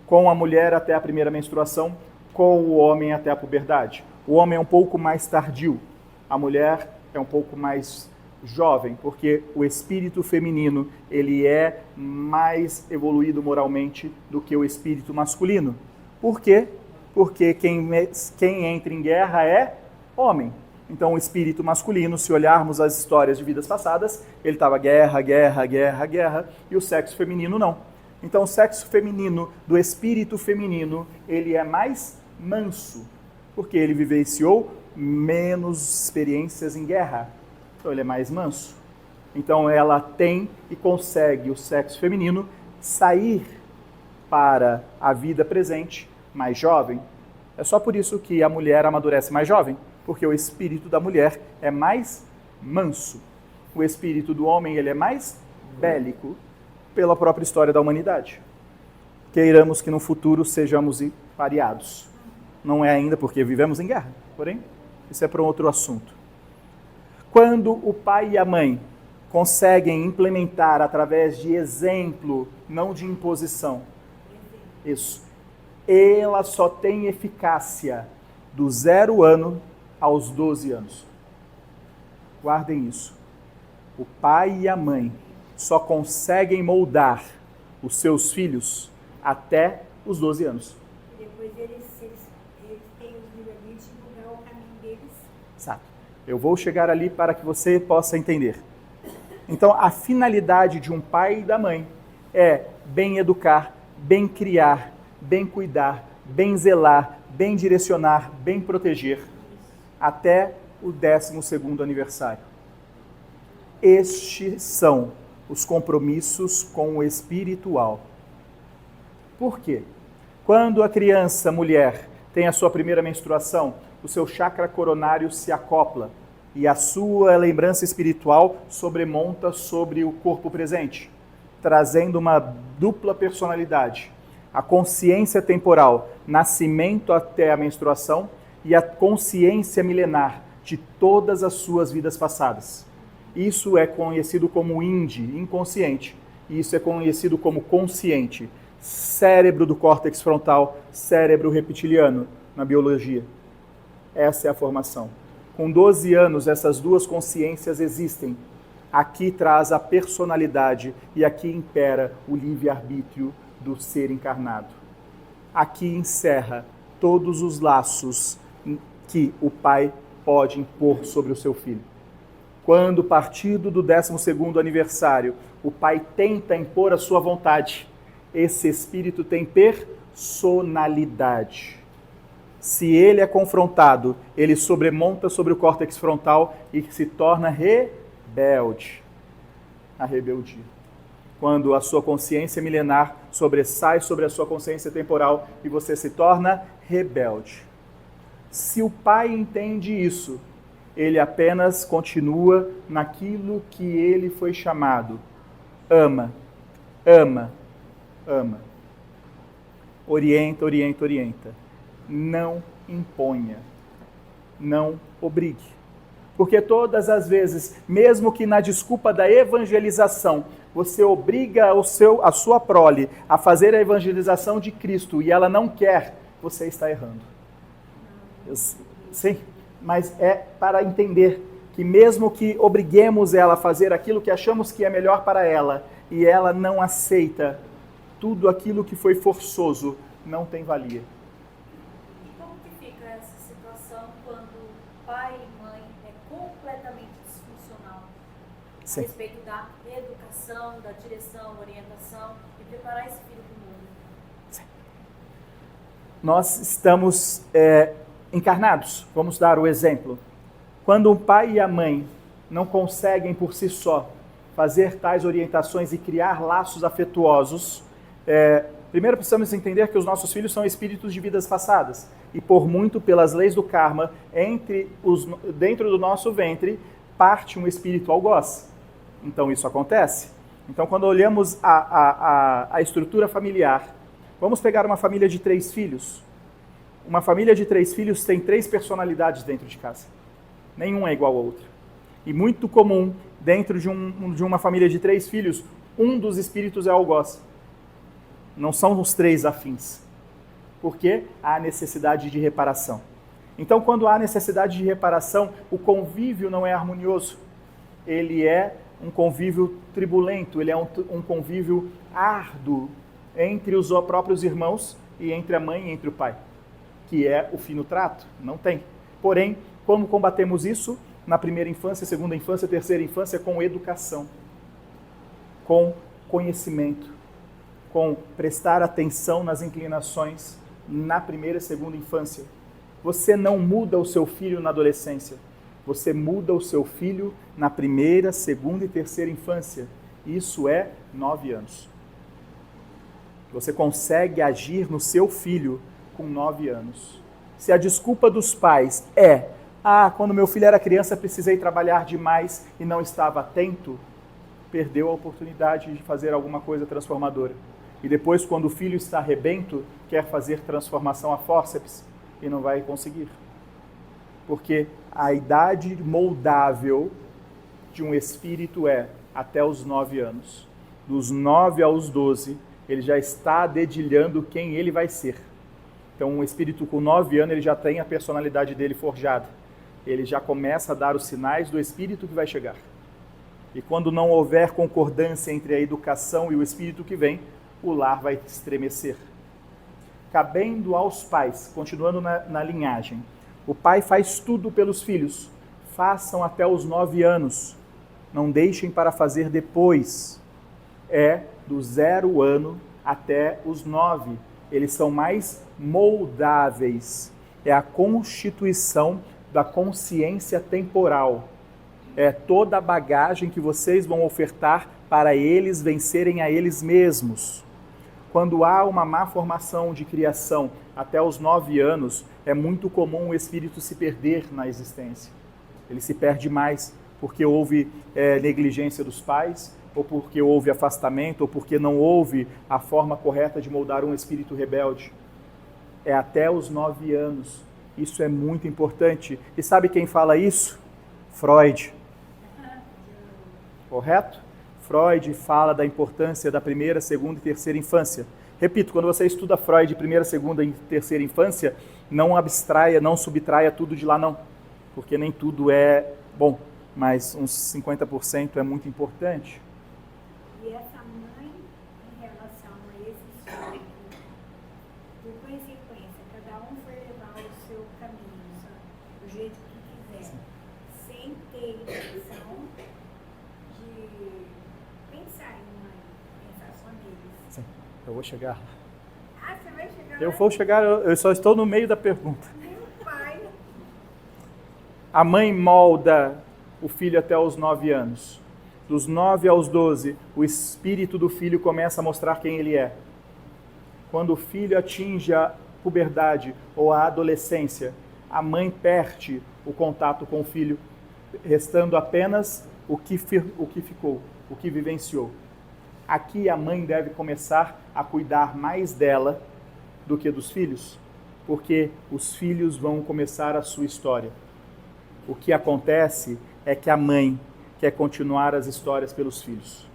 Com a mulher até a primeira menstruação, com o homem até a puberdade. O homem é um pouco mais tardio, a mulher é um pouco mais jovem, porque o espírito feminino ele é mais evoluído moralmente do que o espírito masculino. Por quê? Porque quem entra em guerra é homem. Então o espírito masculino, se olharmos as histórias de vidas passadas, ele estava guerra, e o sexo feminino não. Então o sexo feminino do espírito feminino, ele é mais manso, porque ele vivenciou menos experiências em guerra. Então ele é mais manso. Então ela tem e consegue, o sexo feminino, sair para a vida presente mais jovem. É só por isso que a mulher amadurece mais jovem, porque o espírito da mulher é mais manso. O espírito do homem ele é mais bélico, pela própria história da humanidade. Queiramos que no futuro sejamos pareados. Não é ainda porque vivemos em guerra, porém, isso é para um outro assunto. Quando o pai e a mãe conseguem implementar através de exemplo, não de imposição. Isso. Ela só tem eficácia do 0 ano aos 12 anos. Guardem isso. O pai e a mãe só conseguem moldar os seus filhos até os 12 anos. E depois eles têm os livre-arbítrios de mudar o caminho deles. Exato. Eu vou chegar ali para que você possa entender. Então, a finalidade de um pai e da mãe é bem educar, bem criar, bem cuidar, bem zelar, bem direcionar, bem proteger, até o 12º aniversário. Estes são os compromissos com o espiritual. Por quê? Quando a criança, mulher, tem a sua primeira menstruação, o seu chakra coronário se acopla e a sua lembrança espiritual sobremonta sobre o corpo presente, trazendo uma dupla personalidade. A consciência temporal, nascimento até a menstruação, e a consciência milenar de todas as suas vidas passadas. Isso é conhecido como inconsciente, e isso é conhecido como consciente. Cérebro do córtex frontal, cérebro reptiliano na biologia. Essa é a formação. Com 12 anos, essas duas consciências existem. Aqui traz a personalidade e aqui impera o livre-arbítrio do ser encarnado. Aqui encerra todos os laços que o pai pode impor sobre o seu filho. Quando, partido do 12º aniversário, o pai tenta impor a sua vontade, esse espírito tem personalidade. Se ele é confrontado, ele sobremonta sobre o córtex frontal e se torna rebelde. A rebeldia. Quando a sua consciência milenar sobressai sobre a sua consciência temporal e você se torna rebelde. Se o pai entende isso, ele apenas continua naquilo que ele foi chamado. Ama, ama, ama. Orienta, orienta, orienta. Não imponha. Não obrigue. Porque todas as vezes, mesmo que na desculpa da evangelização, você obriga a sua prole a fazer a evangelização de Cristo e ela não quer, você está errando. Sim, mas é para entender que mesmo que obriguemos ela a fazer aquilo que achamos que é melhor para ela e ela não aceita, tudo aquilo que foi forçoso não tem valia. E como que fica essa situação quando pai e mãe é completamente disfuncional Sim. a respeito da educação, da direção, orientação e preparar esse filho para o mundo? Sim. Nós estamos encarnados. Vamos dar o exemplo. Quando um pai e a mãe não conseguem por si só fazer tais orientações e criar laços afetuosos, primeiro precisamos entender que os nossos filhos são espíritos de vidas passadas e por muito pelas leis do karma, dentro do nosso ventre parte um espírito algoz. Então isso acontece. Então quando olhamos a estrutura familiar, vamos pegar uma família de 3 filhos. Uma família de 3 filhos tem 3 personalidades dentro de casa. Nenhum é igual ao outro. E muito comum, dentro de uma família de 3 filhos, um dos espíritos é algoz. Não são os 3 afins. Porque há necessidade de reparação. Então, quando há necessidade de reparação, o convívio não é harmonioso. Ele é um convívio tribulento, ele é um convívio árduo entre os próprios irmãos e entre a mãe e entre o pai. Que é o fino trato? Não tem. Porém, como combatemos isso? Na primeira infância, segunda infância, terceira infância, com educação, com conhecimento, com prestar atenção nas inclinações na primeira e segunda infância. Você não muda o seu filho na adolescência, você muda o seu filho na primeira, segunda e terceira infância. Isso é 9 anos. Você consegue agir no seu filho com 9 anos. Se a desculpa dos pais é quando meu filho era criança precisei trabalhar demais e não estava atento, perdeu a oportunidade de fazer alguma coisa transformadora. E depois, quando o filho está rebento, quer fazer transformação a fórceps e não vai conseguir. Porque a idade moldável de um espírito é até os 9 anos. Dos 9 aos 12, ele já está dedilhando quem ele vai ser. Então, um espírito com 9 anos, ele já tem a personalidade dele forjada. Ele já começa a dar os sinais do espírito que vai chegar. E quando não houver concordância entre a educação e o espírito que vem, o lar vai estremecer. Cabendo aos pais, continuando na linhagem, o pai faz tudo pelos filhos. Façam até os 9 anos. Não deixem para fazer depois. É do 0 ano até os 9. Eles são mais moldáveis. É a constituição da consciência temporal. É toda a bagagem que vocês vão ofertar para eles vencerem a eles mesmos. Quando há uma má formação de criação até os 9 anos, é muito comum o espírito se perder na existência. Ele se perde mais porque houve negligência dos pais, ou porque houve afastamento, ou porque não houve a forma correta de moldar um espírito rebelde. É até os 9 anos. Isso é muito importante. E sabe quem fala isso? Freud. Correto? Freud fala da importância da primeira, segunda e terceira infância. Repito, quando você estuda Freud, primeira, segunda e terceira infância, não abstraia, não subtraia tudo de lá não. Porque nem tudo é bom, mas uns 50% é muito importante. E essa mãe, em relação a esses filhos, por consequência, cada um foi levar o seu caminho, sabe? Do jeito que quiser, sem ter intenção de pensar em mãe, pensar só neles. Sim, eu vou chegar lá. Ah, você vai chegar Eu lá? vou chegar, eu só estou no meio da pergunta. Meu pai. A mãe molda o filho até os 9 anos. Dos 9 aos 12, o espírito do filho começa a mostrar quem ele é. Quando o filho atinge a puberdade ou a adolescência, a mãe perde o contato com o filho, restando apenas o que ficou, o que vivenciou. Aqui a mãe deve começar a cuidar mais dela do que dos filhos, porque os filhos vão começar a sua história. O que acontece é que a mãe quer continuar as histórias pelos filhos.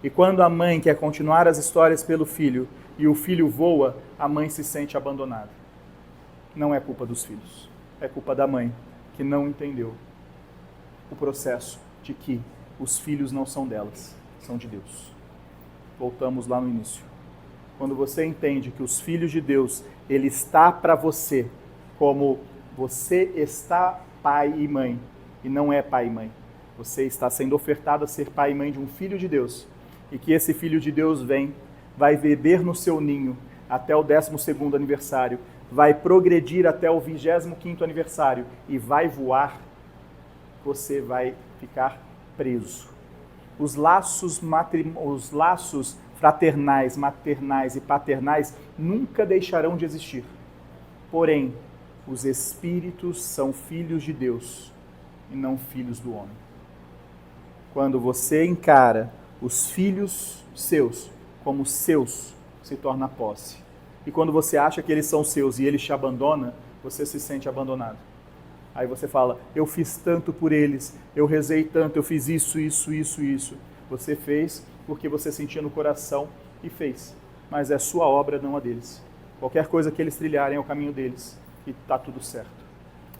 E quando a mãe quer continuar as histórias pelo filho e o filho voa, a mãe se sente abandonada. Não é culpa dos filhos, é culpa da mãe, que não entendeu o processo de que os filhos não são delas, são de Deus. Voltamos lá no início. Quando você entende que os filhos de Deus, ele está para você, como você está pai e mãe, e não é pai e mãe. Você está sendo ofertado a ser pai e mãe de um filho de Deus, e que esse filho de Deus vai beber no seu ninho até o 12º aniversário, vai progredir até o 25º aniversário e vai voar, você vai ficar preso. Os laços fraternais, maternais e paternais nunca deixarão de existir. Porém, os espíritos são filhos de Deus e não filhos do homem. Quando você encara os filhos seus como seus, se torna posse. E quando você acha que eles são seus e eles te abandonam, você se sente abandonado. Aí você fala, eu fiz tanto por eles, eu rezei tanto, eu fiz isso. Você fez porque você sentia no coração e fez. Mas é sua obra, não a deles. Qualquer coisa que eles trilharem é o caminho deles. E está tudo certo.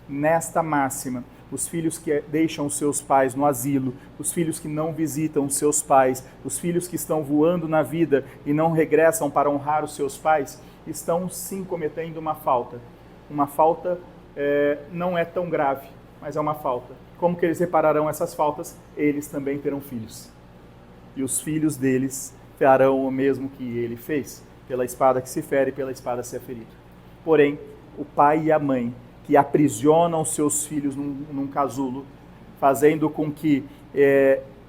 Nesta máxima, os filhos que deixam seus pais no asilo, os filhos que não visitam seus pais, os filhos que estão voando na vida e não regressam para honrar os seus pais, estão sim cometendo uma falta. Uma falta não é tão grave, mas é uma falta. Como que eles repararão essas faltas? Eles também terão filhos. E os filhos deles farão o mesmo que ele fez, pela espada que se fere, pela espada se é ferido. Porém, o pai e a mãe que aprisionam seus filhos num casulo, fazendo com que,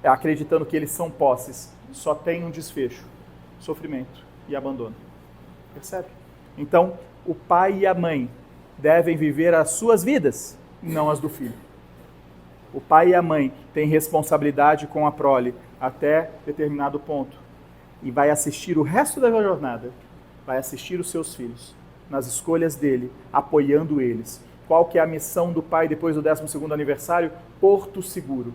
acreditando que eles são posses, só tem um desfecho, sofrimento e abandono. Percebe? Então, o pai e a mãe devem viver as suas vidas, não as do filho. O pai e a mãe têm responsabilidade com a prole até determinado ponto e vai assistir o resto da jornada, vai assistir os seus filhos nas escolhas dele, apoiando eles. Qual que é a missão do pai depois do 12º aniversário? Porto seguro.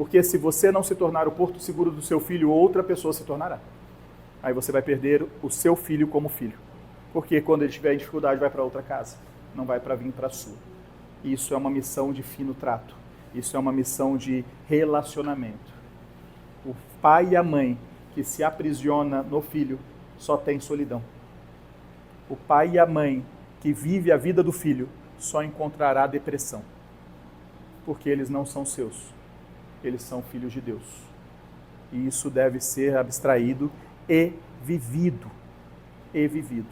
Porque se você não se tornar o porto seguro do seu filho, outra pessoa se tornará. Aí você vai perder o seu filho como filho. Porque quando ele tiver em dificuldade, vai para outra casa. Não vai para vir para a sua. Isso é uma missão de fino trato. Isso é uma missão de relacionamento. O pai e a mãe que se aprisiona no filho só tem solidão. O pai e a mãe que vive a vida do filho só encontrará depressão. Porque eles não são seus. Eles são filhos de Deus. E isso deve ser abstraído e vivido. E vivido.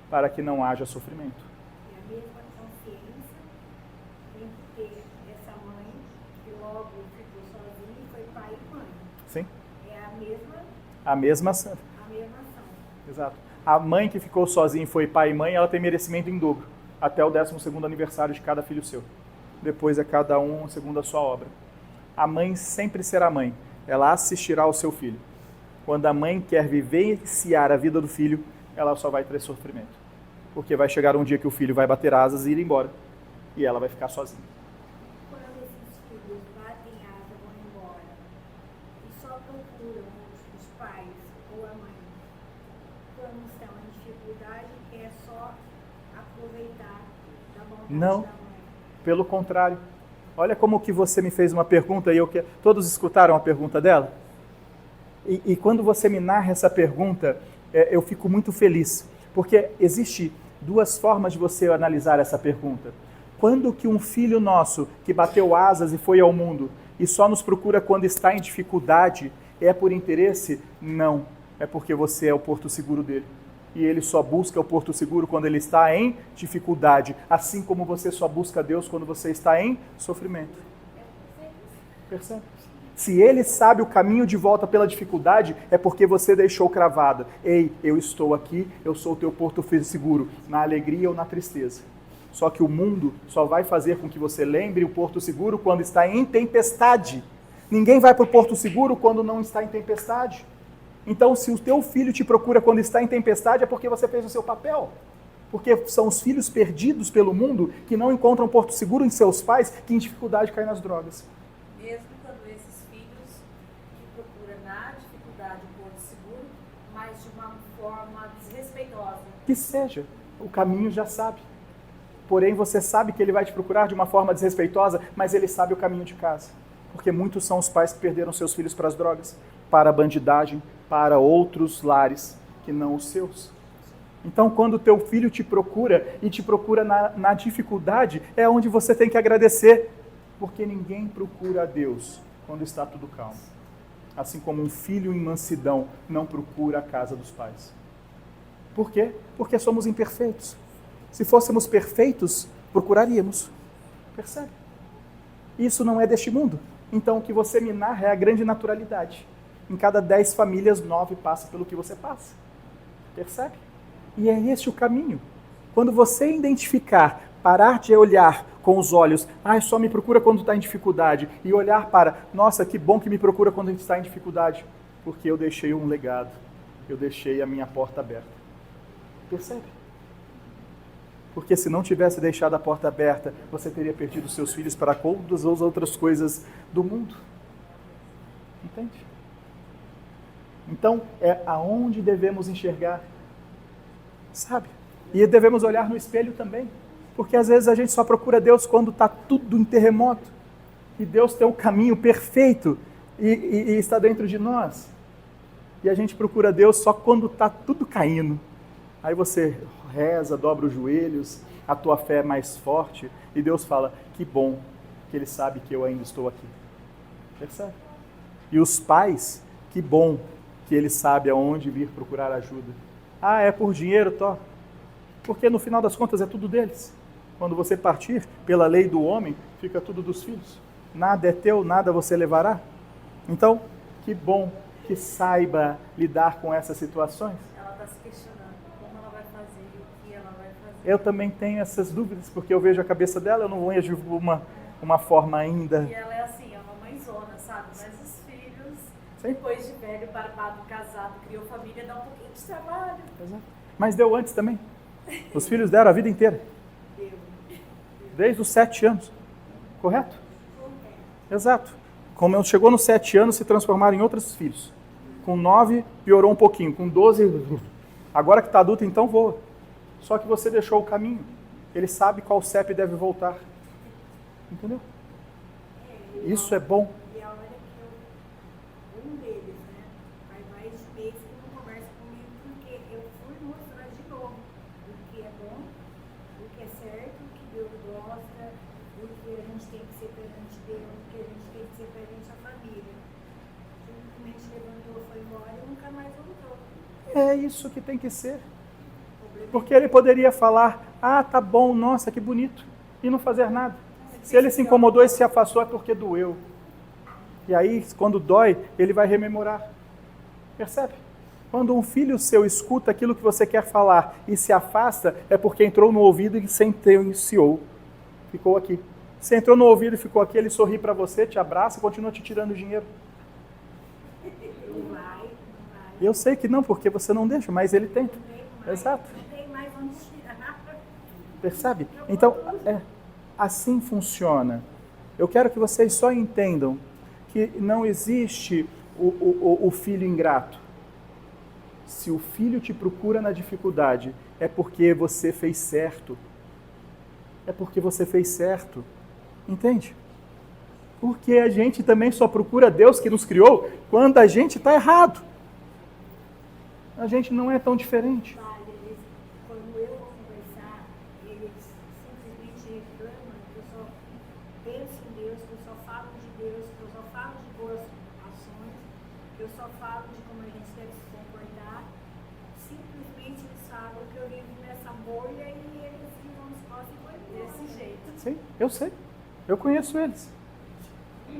Para que não haja sofrimento. É a mesma consciência tem que ter essa mãe que logo ficou sozinha e foi pai e mãe. Sim? É a mesma A mesma ação. Exato. A mãe que ficou sozinha e foi pai e mãe, ela tem merecimento em dobro. Até o 12º aniversário de cada filho seu. Depois é cada um segundo a sua obra. A mãe sempre será mãe. Ela assistirá ao seu filho. Quando a mãe quer vivenciar a vida do filho, ela só vai ter sofrimento. Porque vai chegar um dia que o filho vai bater asas e ir embora. E ela vai ficar sozinha. Quando esses filhos batem asa e vão embora e só procuram os pais ou a mãe quando estão em dificuldade, é só aproveitar da vontade Não. da mãe. Pelo contrário. Olha como que você me fez uma pergunta e todos escutaram a pergunta dela? E quando você me narra essa pergunta, eu fico muito feliz. Porque existe duas formas de você analisar essa pergunta. Quando que um filho nosso que bateu asas e foi ao mundo e só nos procura quando está em dificuldade, é por interesse? Não. É porque você é o porto seguro dele. E ele só busca o porto seguro quando ele está em dificuldade, assim como você só busca Deus quando você está em sofrimento. Percebe? Se ele sabe o caminho de volta pela dificuldade, é porque você deixou cravada. Ei, eu estou aqui, eu sou o teu porto seguro, na alegria ou na tristeza. Só que o mundo só vai fazer com que você lembre o porto seguro quando está em tempestade. Ninguém vai para o porto seguro quando não está em tempestade. Então, se o teu filho te procura quando está em tempestade, é porque você fez o seu papel. Porque são os filhos perdidos pelo mundo que não encontram porto seguro em seus pais, que em dificuldade caem nas drogas. Mesmo quando esses filhos que procuram na dificuldade o porto seguro, mas de uma forma desrespeitosa. Que seja, o caminho já sabe. Porém, você sabe que ele vai te procurar de uma forma desrespeitosa, mas ele sabe o caminho de casa. Porque muitos são os pais que perderam seus filhos para as drogas, para a bandidagem, para outros lares que não os seus. Então, quando o teu filho te procura e te procura na dificuldade, é onde você tem que agradecer. Porque ninguém procura a Deus quando está tudo calmo. Assim como um filho em mansidão não procura a casa dos pais. Por quê? Porque somos imperfeitos. Se fôssemos perfeitos, procuraríamos. Percebe? Isso não é deste mundo. Então, o que você me narra é a grande naturalidade. Em cada 10 famílias, 9 passam pelo que você passa. Percebe? E é esse o caminho. Quando você identificar, parar de olhar com os olhos, só me procura quando está em dificuldade, e olhar para, nossa, que bom que me procura quando está em dificuldade, porque eu deixei um legado, eu deixei a minha porta aberta. Percebe? Porque se não tivesse deixado a porta aberta, você teria perdido seus filhos para todas as outras coisas do mundo. Entende? Então, é aonde devemos enxergar, sabe? E devemos olhar no espelho também, porque às vezes a gente só procura Deus quando está tudo em terremoto, e Deus tem o caminho perfeito e está dentro de nós. E a gente procura Deus só quando está tudo caindo. Aí você reza, dobra os joelhos, a tua fé é mais forte, e Deus fala, que bom que Ele sabe que eu ainda estou aqui. Percebe? E os pais, que bom que Ele sabe aonde vir procurar ajuda. É por dinheiro, Tó? Porque no final das contas é tudo deles. Quando você partir pela lei do homem, fica tudo dos filhos. Nada é teu, nada você levará. Então, que bom que saiba lidar com essas situações. Ela está se questionando como ela vai fazer, o que ela vai fazer. Eu também tenho essas dúvidas, porque eu vejo a cabeça dela, eu não vejo uma forma ainda. E ela é assim, é uma mãezona, sabe? Mas os filhos, Sim. depois de velho, barbado, casado, criou família, dá um pouquinho de trabalho. Exato. Mas deu antes também. Os filhos deram a vida inteira. Deu. Desde os 7 anos. Correto? Exato. Como chegou nos 7 anos, se transformaram em outros filhos. Com 9, piorou um pouquinho. Com 12, agora que está adulto, então voa. Só que você deixou o caminho. Ele sabe qual CEP deve voltar. Entendeu? Isso é bom. E a hora que um deles, né, faz mais de mês que não conversa comigo, porque eu fui mostrar de novo o que é bom, o que é certo, o que Deus gosta, o que a gente tem que ser perante Deus, o que a gente tem que ser perante a família. Simplesmente levantou, foi embora e nunca mais voltou. É isso que tem que ser. Porque ele poderia falar, tá bom, nossa, que bonito, e não fazer nada. Se ele se incomodou e se afastou é porque doeu. E aí, quando dói, ele vai rememorar. Percebe? Quando um filho seu escuta aquilo que você quer falar e se afasta, é porque entrou no ouvido e sentenciou. Ficou aqui. Se entrou no ouvido e ficou aqui, ele sorri para você, te abraça e continua te tirando dinheiro. Não vai. Eu sei que não, porque você não deixa, mas ele tenta. Exato. Não tem mais onde tirar. Percebe? Então, assim funciona. Eu quero que vocês só entendam que não existe o filho ingrato. Se o filho te procura na dificuldade, é porque você fez certo. É porque você fez certo. Entende? Porque a gente também só procura Deus que nos criou quando a gente está errado. A gente não é tão diferente. Quando eu vou conversar, eles simplesmente reclamam que eu só penso em Deus, que eu só falo de Deus, que eu só falo de boas ações, que eu só falo de como a gente deve se comportar. Simplesmente eles falam que eu vivo nessa bolha e eles viram as costas e vão desse jeito. Sim, eu sei. Eu conheço eles.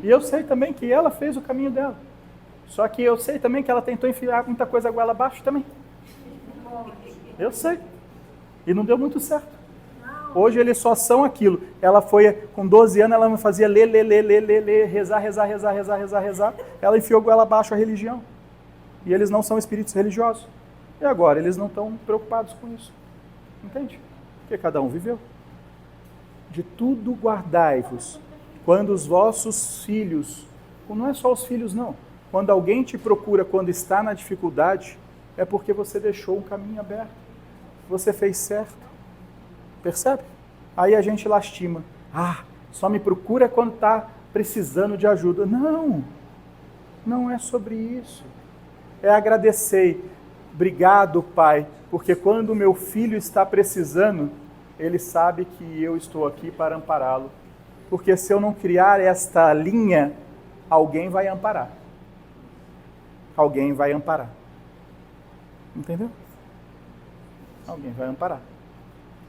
E eu sei também que ela fez o caminho dela. Só que eu sei também que ela tentou enfiar muita coisa goela abaixo também. Eu sei. E não deu muito certo. Hoje eles só são aquilo. Ela foi, com 12 anos, ela me fazia ler, rezar. Ela enfiou goela abaixo a religião. E eles não são espíritos religiosos. E agora, eles não estão preocupados com isso. Entende? Porque cada um viveu. De tudo guardai-vos, quando os vossos filhos, não é só os filhos não, quando alguém te procura quando está na dificuldade, é porque você deixou um caminho aberto, você fez certo, percebe? Aí a gente lastima, só me procura quando está precisando de ajuda. Não, não é sobre isso, é agradecer, obrigado Pai, porque quando o meu filho está precisando, ele sabe que eu estou aqui para ampará-lo. Porque se eu não criar esta linha, alguém vai amparar. Alguém vai amparar. Entendeu? Alguém vai amparar.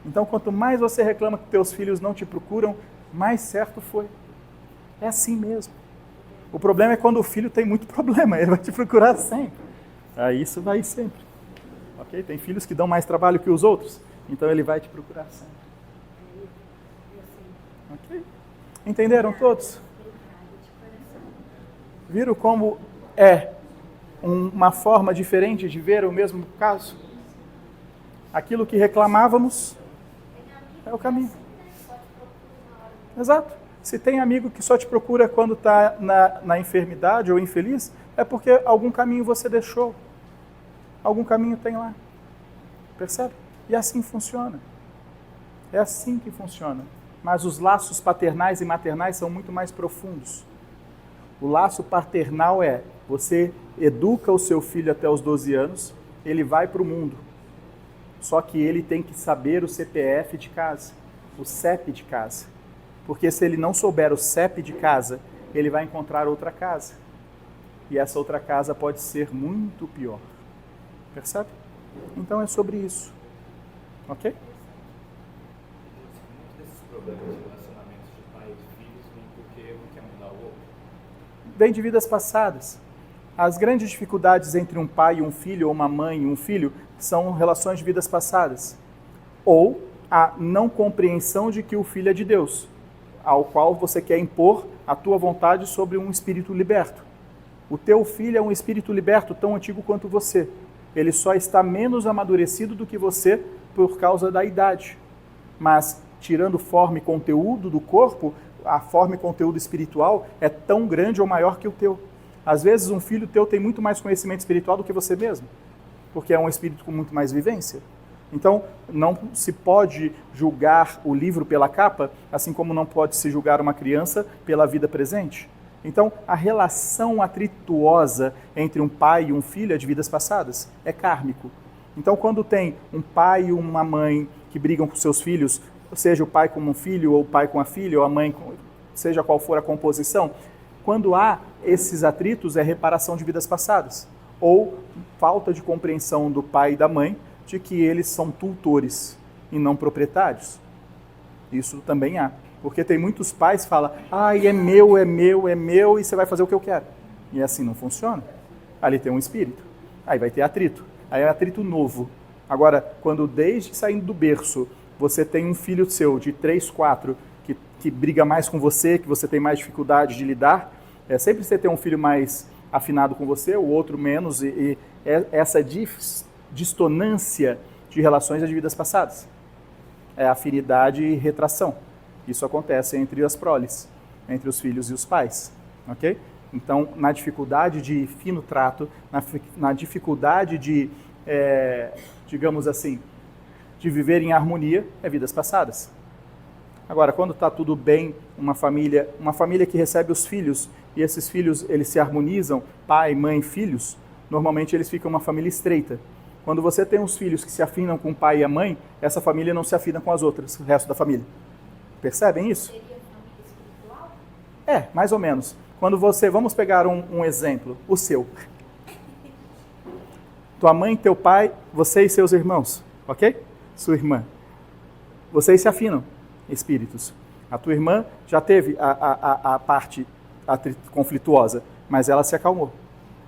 Então, quanto mais você reclama que teus filhos não te procuram, mais certo foi. É assim mesmo. O problema é quando o filho tem muito problema, ele vai te procurar sempre. Aí isso vai sempre. Ok? Tem filhos que dão mais trabalho que os outros. Então ele vai te procurar sempre. Ok? Entenderam todos? Viram como é uma forma diferente de ver o mesmo caso? Aquilo que reclamávamos é o caminho. Exato. Se tem amigo que só te procura quando está na enfermidade ou infeliz, é porque algum caminho você deixou. Algum caminho tem lá. Percebe? E assim funciona. É assim que funciona. Mas os laços paternais e maternais são muito mais profundos. O laço paternal é, você educa o seu filho até os 12 anos, ele vai para o mundo. Só que ele tem que saber o CPF de casa, o CEP de casa. Porque se ele não souber o CEP de casa, ele vai encontrar outra casa. E essa outra casa pode ser muito pior. Percebe? Então é sobre isso. Ok? Muitos desses problemas de relacionamentos de pai e de filhos vêm porque um quer mudar o outro. Vem de vidas passadas. As grandes dificuldades entre um pai e um filho, ou uma mãe e um filho, são relações de vidas passadas. Ou a não compreensão de que o filho é de Deus, ao qual você quer impor a tua vontade sobre um espírito liberto. O teu filho é um espírito liberto tão antigo quanto você. Ele só está menos amadurecido do que você por causa da idade. Mas, tirando forma e conteúdo do corpo, a forma e conteúdo espiritual é tão grande ou maior que o teu. Às vezes um filho teu tem muito mais conhecimento espiritual do que você mesmo, porque é um espírito com muito mais vivência. Então, não se pode julgar o livro pela capa, assim como não pode se julgar uma criança pela vida presente. Então, a relação atrituosa entre um pai e um filho é de vidas passadas, é kármico. Então, quando tem um pai e uma mãe que brigam com seus filhos, seja o pai com um filho, ou o pai com a filha, ou a mãe, seja qual for a composição, quando há esses atritos, é reparação de vidas passadas, ou falta de compreensão do pai e da mãe de que eles são tutores e não proprietários. Isso também há. Porque tem muitos pais que falam, é meu, e você vai fazer o que eu quero. E assim não funciona. Ali tem um espírito. Aí vai ter atrito. Aí é atrito novo. Agora, quando desde saindo do berço, você tem um filho seu de 3, 4, que briga mais com você, que você tem mais dificuldade de lidar, sempre você tem um filho mais afinado com você, o outro menos, e essa dissonância de relações é de vidas passadas. É afinidade e retração. Isso acontece entre as proles, entre os filhos e os pais, ok? Então, na dificuldade de fino trato, na dificuldade de, digamos assim, de viver em harmonia, é vidas passadas. Agora, quando está tudo bem, uma família que recebe os filhos, e esses filhos eles se harmonizam, pai, mãe, filhos, normalmente eles ficam uma família estreita. Quando você tem os filhos que se afinam com o pai e a mãe, essa família não se afina com as outras, o resto da família. Percebem isso? Seria família espiritual? Mais ou menos. Quando você, vamos pegar um exemplo, o seu. Tua mãe, teu pai, você e seus irmãos, ok? Sua irmã. Vocês se afinam, espíritos. A tua irmã já teve a parte conflituosa, mas ela se acalmou.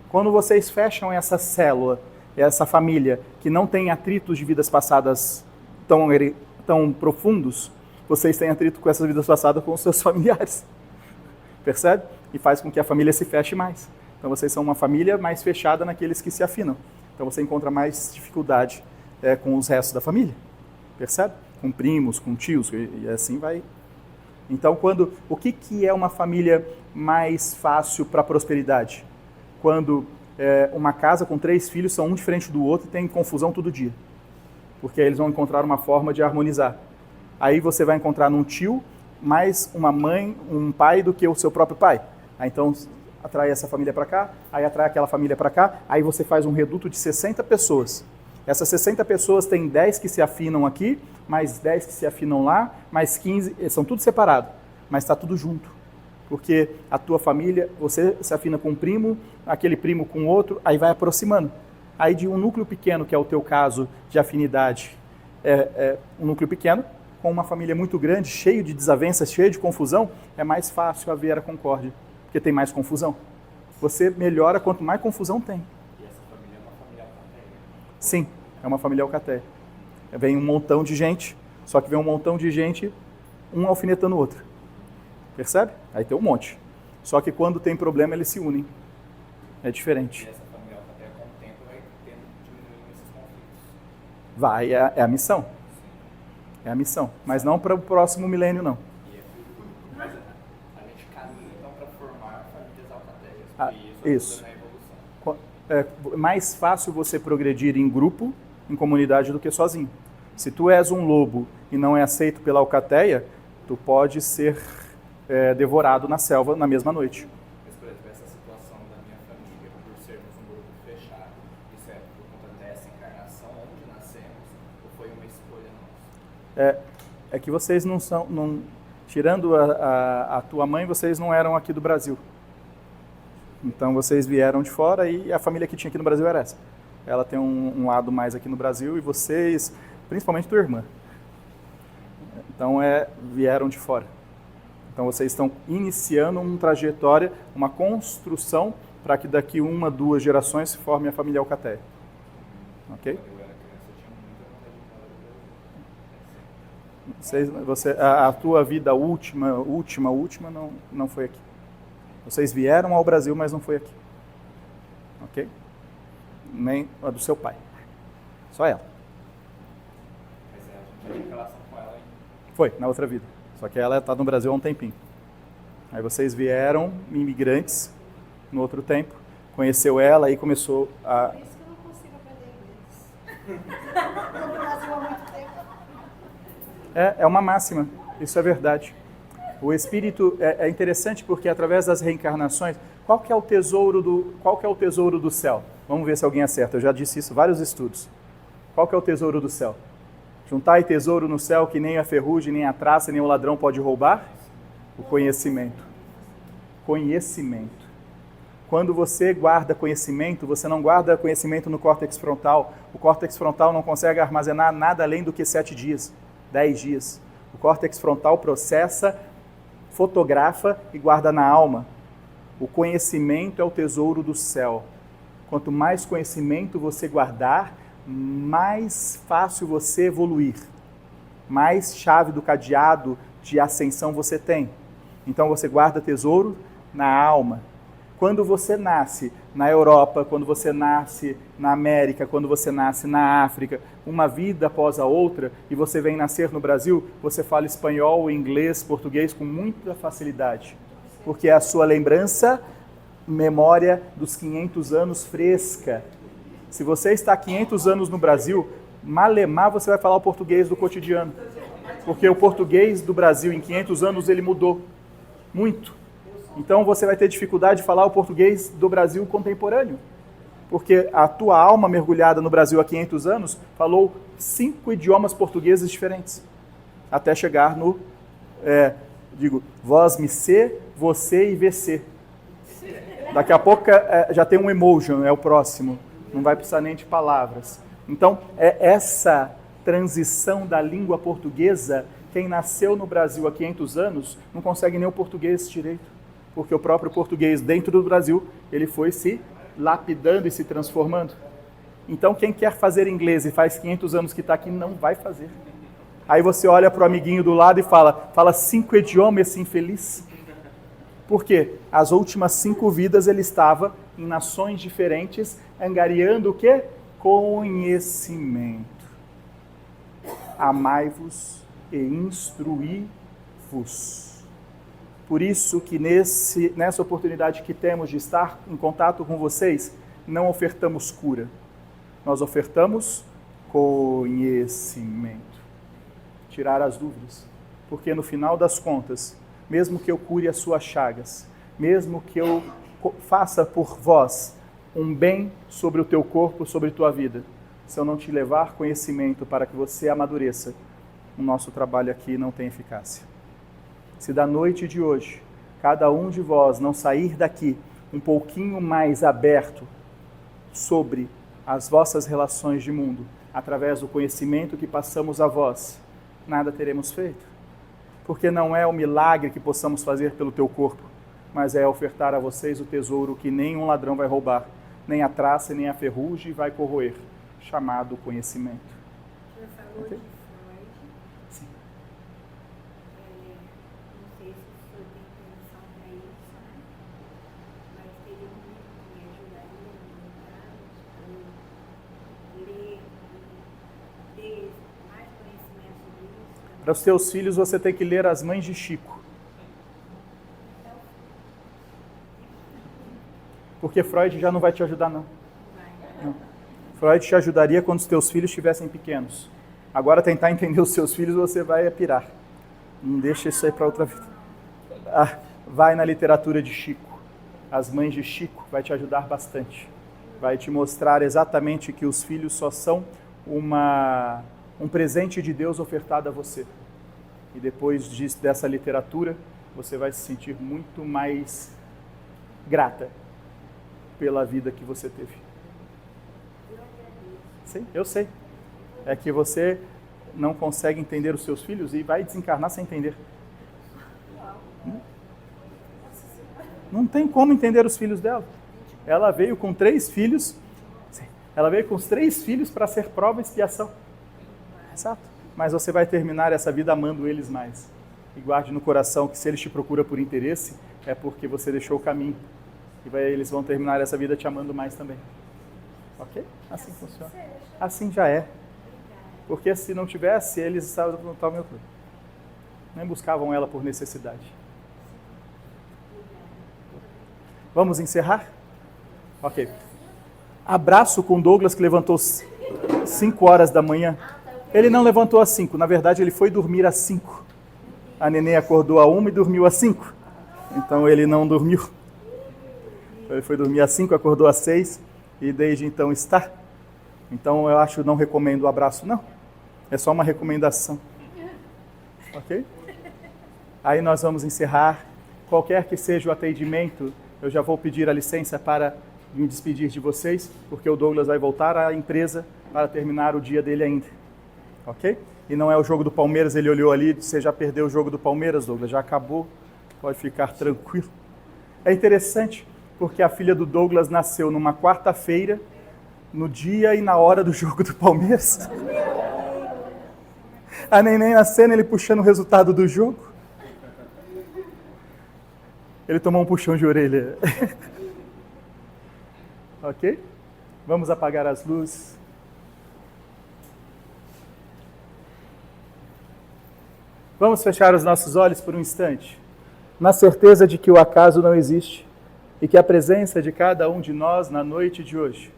Quando vocês fecham essa célula, essa família, que não tem atritos de vidas passadas tão profundos, vocês têm atrito com essas vidas passadas com os seus familiares. Percebe? E faz com que a família se feche mais. Então vocês são uma família mais fechada naqueles que se afinam. Então você encontra mais dificuldade com os restos da família. Percebe? Com primos, com tios, e assim vai. Então, o que é uma família mais fácil para a prosperidade? Quando uma casa com 3 filhos são um diferente do outro e tem confusão todo dia. Porque aí eles vão encontrar uma forma de harmonizar. Aí você vai encontrar num tio mais uma mãe, um pai do que o seu próprio pai. Aí então atrai essa família para cá, aí atrai aquela família para cá, aí você faz um reduto de 60 pessoas. Essas 60 pessoas tem 10 que se afinam aqui, mais 10 que se afinam lá, mais 15, são tudo separado, mas está tudo junto. Porque a tua família, você se afina com um primo, aquele primo com outro, aí vai aproximando. Aí de um núcleo pequeno, que é o teu caso de afinidade, um núcleo pequeno, com uma família muito grande, cheio de desavenças, cheio de confusão, é mais fácil haver a concórdia, porque tem mais confusão. Você melhora quanto mais confusão tem. E essa família é uma família alcateia? Sim, é uma família alcateia. Vem um montão de gente, só que vem um montão de gente, um alfinetando o outro. Percebe? Aí tem um monte. Só que quando tem problema, eles se unem. É diferente. E essa família alcateia, com o tempo, vai diminuindo esses conflitos. Vai, é a missão. É a missão. Mas não para o próximo milênio, não. Mas a gente caminha, então, para formar famílias alcateias. E isso ajuda na evolução. É mais fácil você progredir em grupo, em comunidade, do que sozinho. Se tu és um lobo e não é aceito pela alcateia, tu pode ser devorado na selva na mesma noite. Mas, por exemplo, essa situação da minha família, por sermos um grupo fechado, isso é por conta dessa encarnação, onde nascemos, ou foi uma escolha nossa? É que vocês não são... tirando a tua mãe, vocês não eram aqui do Brasil. Então vocês vieram de fora e a família que tinha aqui no Brasil era essa. Ela tem um lado mais aqui no Brasil e vocês, principalmente tua irmã. Então vieram de fora. Então vocês estão iniciando uma trajetória, uma construção para que daqui 1, 2 gerações se forme a família alcateia. Ok? Quando eu era criança, eu tinha muita vontade de morar no Brasil. A tua vida última não foi aqui. Vocês vieram ao Brasil, mas não foi aqui. Ok? Nem a do seu pai. Só ela. Mas a gente tinha relação com ela ainda. Foi, na outra vida. Só que ela está no Brasil há um tempinho. Aí vocês vieram, imigrantes, no outro tempo, conheceu ela e começou a... Por isso que eu não consigo aprender inglês. No Brasil há muito tempo. É uma máxima, isso é verdade. O Espírito é interessante porque através das reencarnações, qual que é o tesouro do céu? Vamos ver se alguém acerta, eu já disse isso em vários estudos. Qual que é o tesouro do céu? Juntai tesouro no céu que nem a ferrugem, nem a traça, nem o ladrão pode roubar? O conhecimento. Conhecimento. Quando você guarda conhecimento, você não guarda conhecimento no córtex frontal. O córtex frontal não consegue armazenar nada além do que 7 dias, 10 dias. O córtex frontal processa, fotografa e guarda na alma. O conhecimento é o tesouro do céu. Quanto mais conhecimento você guardar, mais fácil você evoluir. Mais chave do cadeado de ascensão você tem. Então você guarda tesouro na alma. Quando você nasce na Europa, quando você nasce na América, quando você nasce na África, uma vida após a outra, e você vem nascer no Brasil, você fala espanhol, inglês, português com muita facilidade. Porque é a sua lembrança, memória dos 500 anos fresca. Se você está há 500 anos no Brasil, malemar você vai falar o português do cotidiano. Porque o português do Brasil em 500 anos ele mudou muito. Então você vai ter dificuldade de falar o português do Brasil contemporâneo. Porque a tua alma mergulhada no Brasil há 500 anos falou 5 idiomas portugueses diferentes. Até chegar no, vós me ser, você e VC. Daqui a pouco já tem um emotion, é o próximo. Não vai precisar nem de palavras. Então, essa transição da língua portuguesa, quem nasceu no Brasil há 500 anos, não consegue nem o português direito. Porque o próprio português dentro do Brasil, ele foi se lapidando e se transformando. Então, quem quer fazer inglês e faz 500 anos que está aqui, não vai fazer. Aí você olha para o amiguinho do lado e fala 5 idiomas, esse infeliz. Por quê? As últimas 5 vidas ele estava em nações diferentes, angariando o quê? Conhecimento. Amai-vos e instruí-vos. Por isso que nessa oportunidade que temos de estar em contato com vocês, não ofertamos cura. Nós ofertamos conhecimento. Tirar as dúvidas. Porque no final das contas, mesmo que eu cure as suas chagas, mesmo que eu faça por vós um bem sobre o teu corpo, sobre a tua vida, se eu não te levar conhecimento para que você amadureça, o nosso trabalho aqui não tem eficácia. Se da noite de hoje, cada um de vós não sair daqui um pouquinho mais aberto sobre as vossas relações de mundo, através do conhecimento que passamos a vós, nada teremos feito. Porque não é o milagre que possamos fazer pelo teu corpo, mas é ofertar a vocês o tesouro que nenhum ladrão vai roubar, nem a traça, nem a ferrugem vai corroer, chamado conhecimento. O senhor falou Ok? de Freud. Sim. Não sei se o senhor tem permissão para isso, né? Mas teria um livro que me ajudaria a ler e ter mais conhecimento sobre isso. Para os teus filhos você tem que ler As Mães de Chico. Porque Freud já não vai te ajudar, não. Não. Freud te ajudaria quando os teus filhos estivessem pequenos. Agora tentar entender os seus filhos, você vai pirar. Não deixa isso aí para outra vida. Vai na literatura de Chico. As Mães de Chico vai te ajudar bastante. Vai te mostrar exatamente que os filhos só são um presente de Deus ofertado a você. E depois dessa literatura, você vai se sentir muito mais grata pela vida que você teve. Sim, eu sei. É que você não consegue entender os seus filhos e vai desencarnar sem entender. Não tem como entender os filhos dela. Ela veio com 3 filhos. Ela veio com os 3 filhos para ser prova e expiação. Exato. Mas você vai terminar essa vida amando eles mais. E guarde no coração que se eles te procuram por interesse, é porque você deixou o caminho. E eles vão terminar essa vida te amando mais também. Ok? Assim funciona. Assim já é. Porque se não tivesse, eles estavam em outro. Nem buscavam ela por necessidade. Vamos encerrar? Ok. Abraço com Douglas, que levantou 5 horas da manhã. Ele não levantou às 5, na verdade ele foi dormir às 5. A neném acordou às 1 e dormiu às 5. Então ele não dormiu. Ele foi dormir às 5, acordou às 6 e desde então está. Então eu acho, não recomendo o abraço, não. É só uma recomendação. Ok? Aí nós vamos encerrar. Qualquer que seja o atendimento, eu já vou pedir a licença para me despedir de vocês, porque o Douglas vai voltar à empresa para terminar o dia dele ainda. Ok? E não é o jogo do Palmeiras, ele olhou ali e disse: você já perdeu o jogo do Palmeiras, Douglas, já acabou, pode ficar tranquilo. É interessante, porque a filha do Douglas nasceu numa quarta-feira, no dia e na hora do jogo do Palmeiras. A neném nascendo, ele puxando o resultado do jogo. Ele tomou um puxão de orelha. Ok? Vamos apagar as luzes. Vamos fechar os nossos olhos por um instante, na certeza de que o acaso não existe e que a presença de cada um de nós na noite de hoje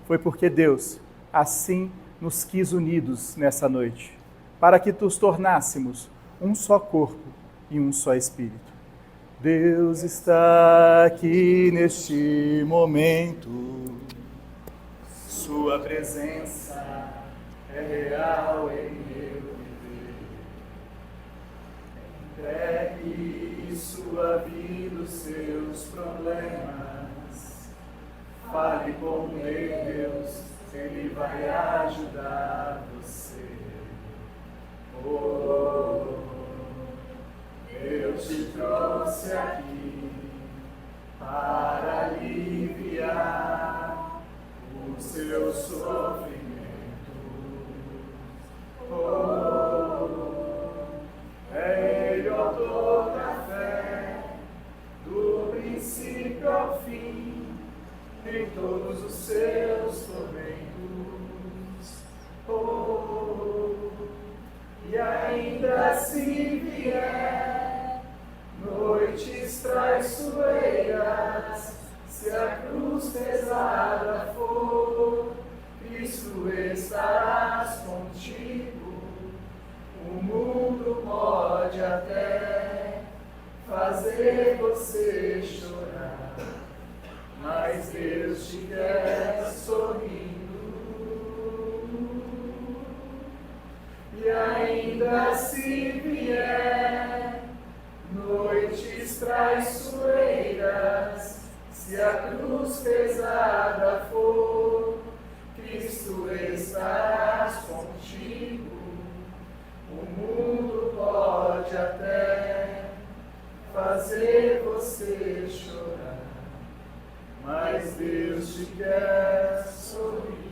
foi porque Deus assim nos quis unidos nessa noite, para que nos tornássemos um só corpo e um só espírito. Deus está aqui neste momento, Sua presença é real em meu viver. Entregue sua vida, os seus problemas. Fale com Deus, Ele vai ajudar você. Eu te trouxe aqui para aliviar o seu sofrimento. É Ele o autor da fé, do princípio ao fim, em todos os seus tormentos. E ainda se vier noites traiçoeiras, se a cruz pesada for, Cristo estarás contigo. O mundo pode até fazer você chorar, mas Deus te quer sorrindo. E ainda se vier noites traiçoeiras, se a cruz pesada for, Cristo estarás contigo. O mundo pode até fazer você chorar, mas Deus te quer sorrindo.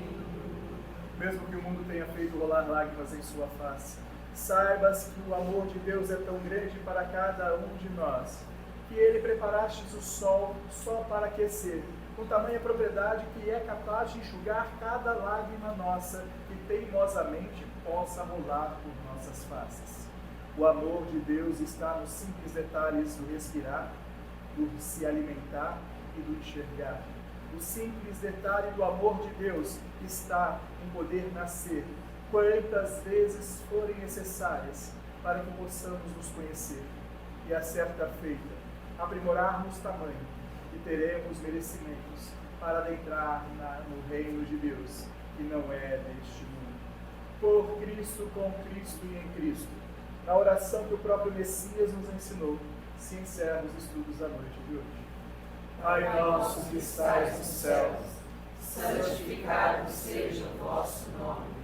Mesmo que o mundo tenha feito rolar lágrimas em sua face, saibas que o amor de Deus é tão grande para cada um de nós, que Ele preparaste o sol só para aquecer, com tamanha propriedade que é capaz de enxugar cada lágrima nossa que teimosamente possa rolar por nossas faces. O amor de Deus está nos simples detalhes do respirar, do se alimentar e do enxergar. O simples detalhe do amor de Deus está em poder nascer quantas vezes forem necessárias para que possamos nos conhecer e, a certa feita, aprimorarmos tamanho e teremos merecimentos para adentrar no reino de Deus, que não é deste mundo. Por Cristo, com Cristo e em Cristo, na oração que o próprio Messias nos ensinou, se encerram os estudos da noite de hoje. Pai nosso que estais nos céus, santificado seja o vosso nome.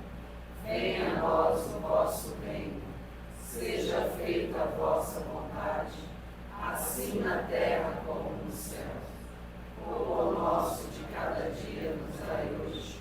Venha a nós o vosso reino. Seja feita a vossa vontade, assim na terra como no céu. O pão nosso de cada dia nos dai hoje.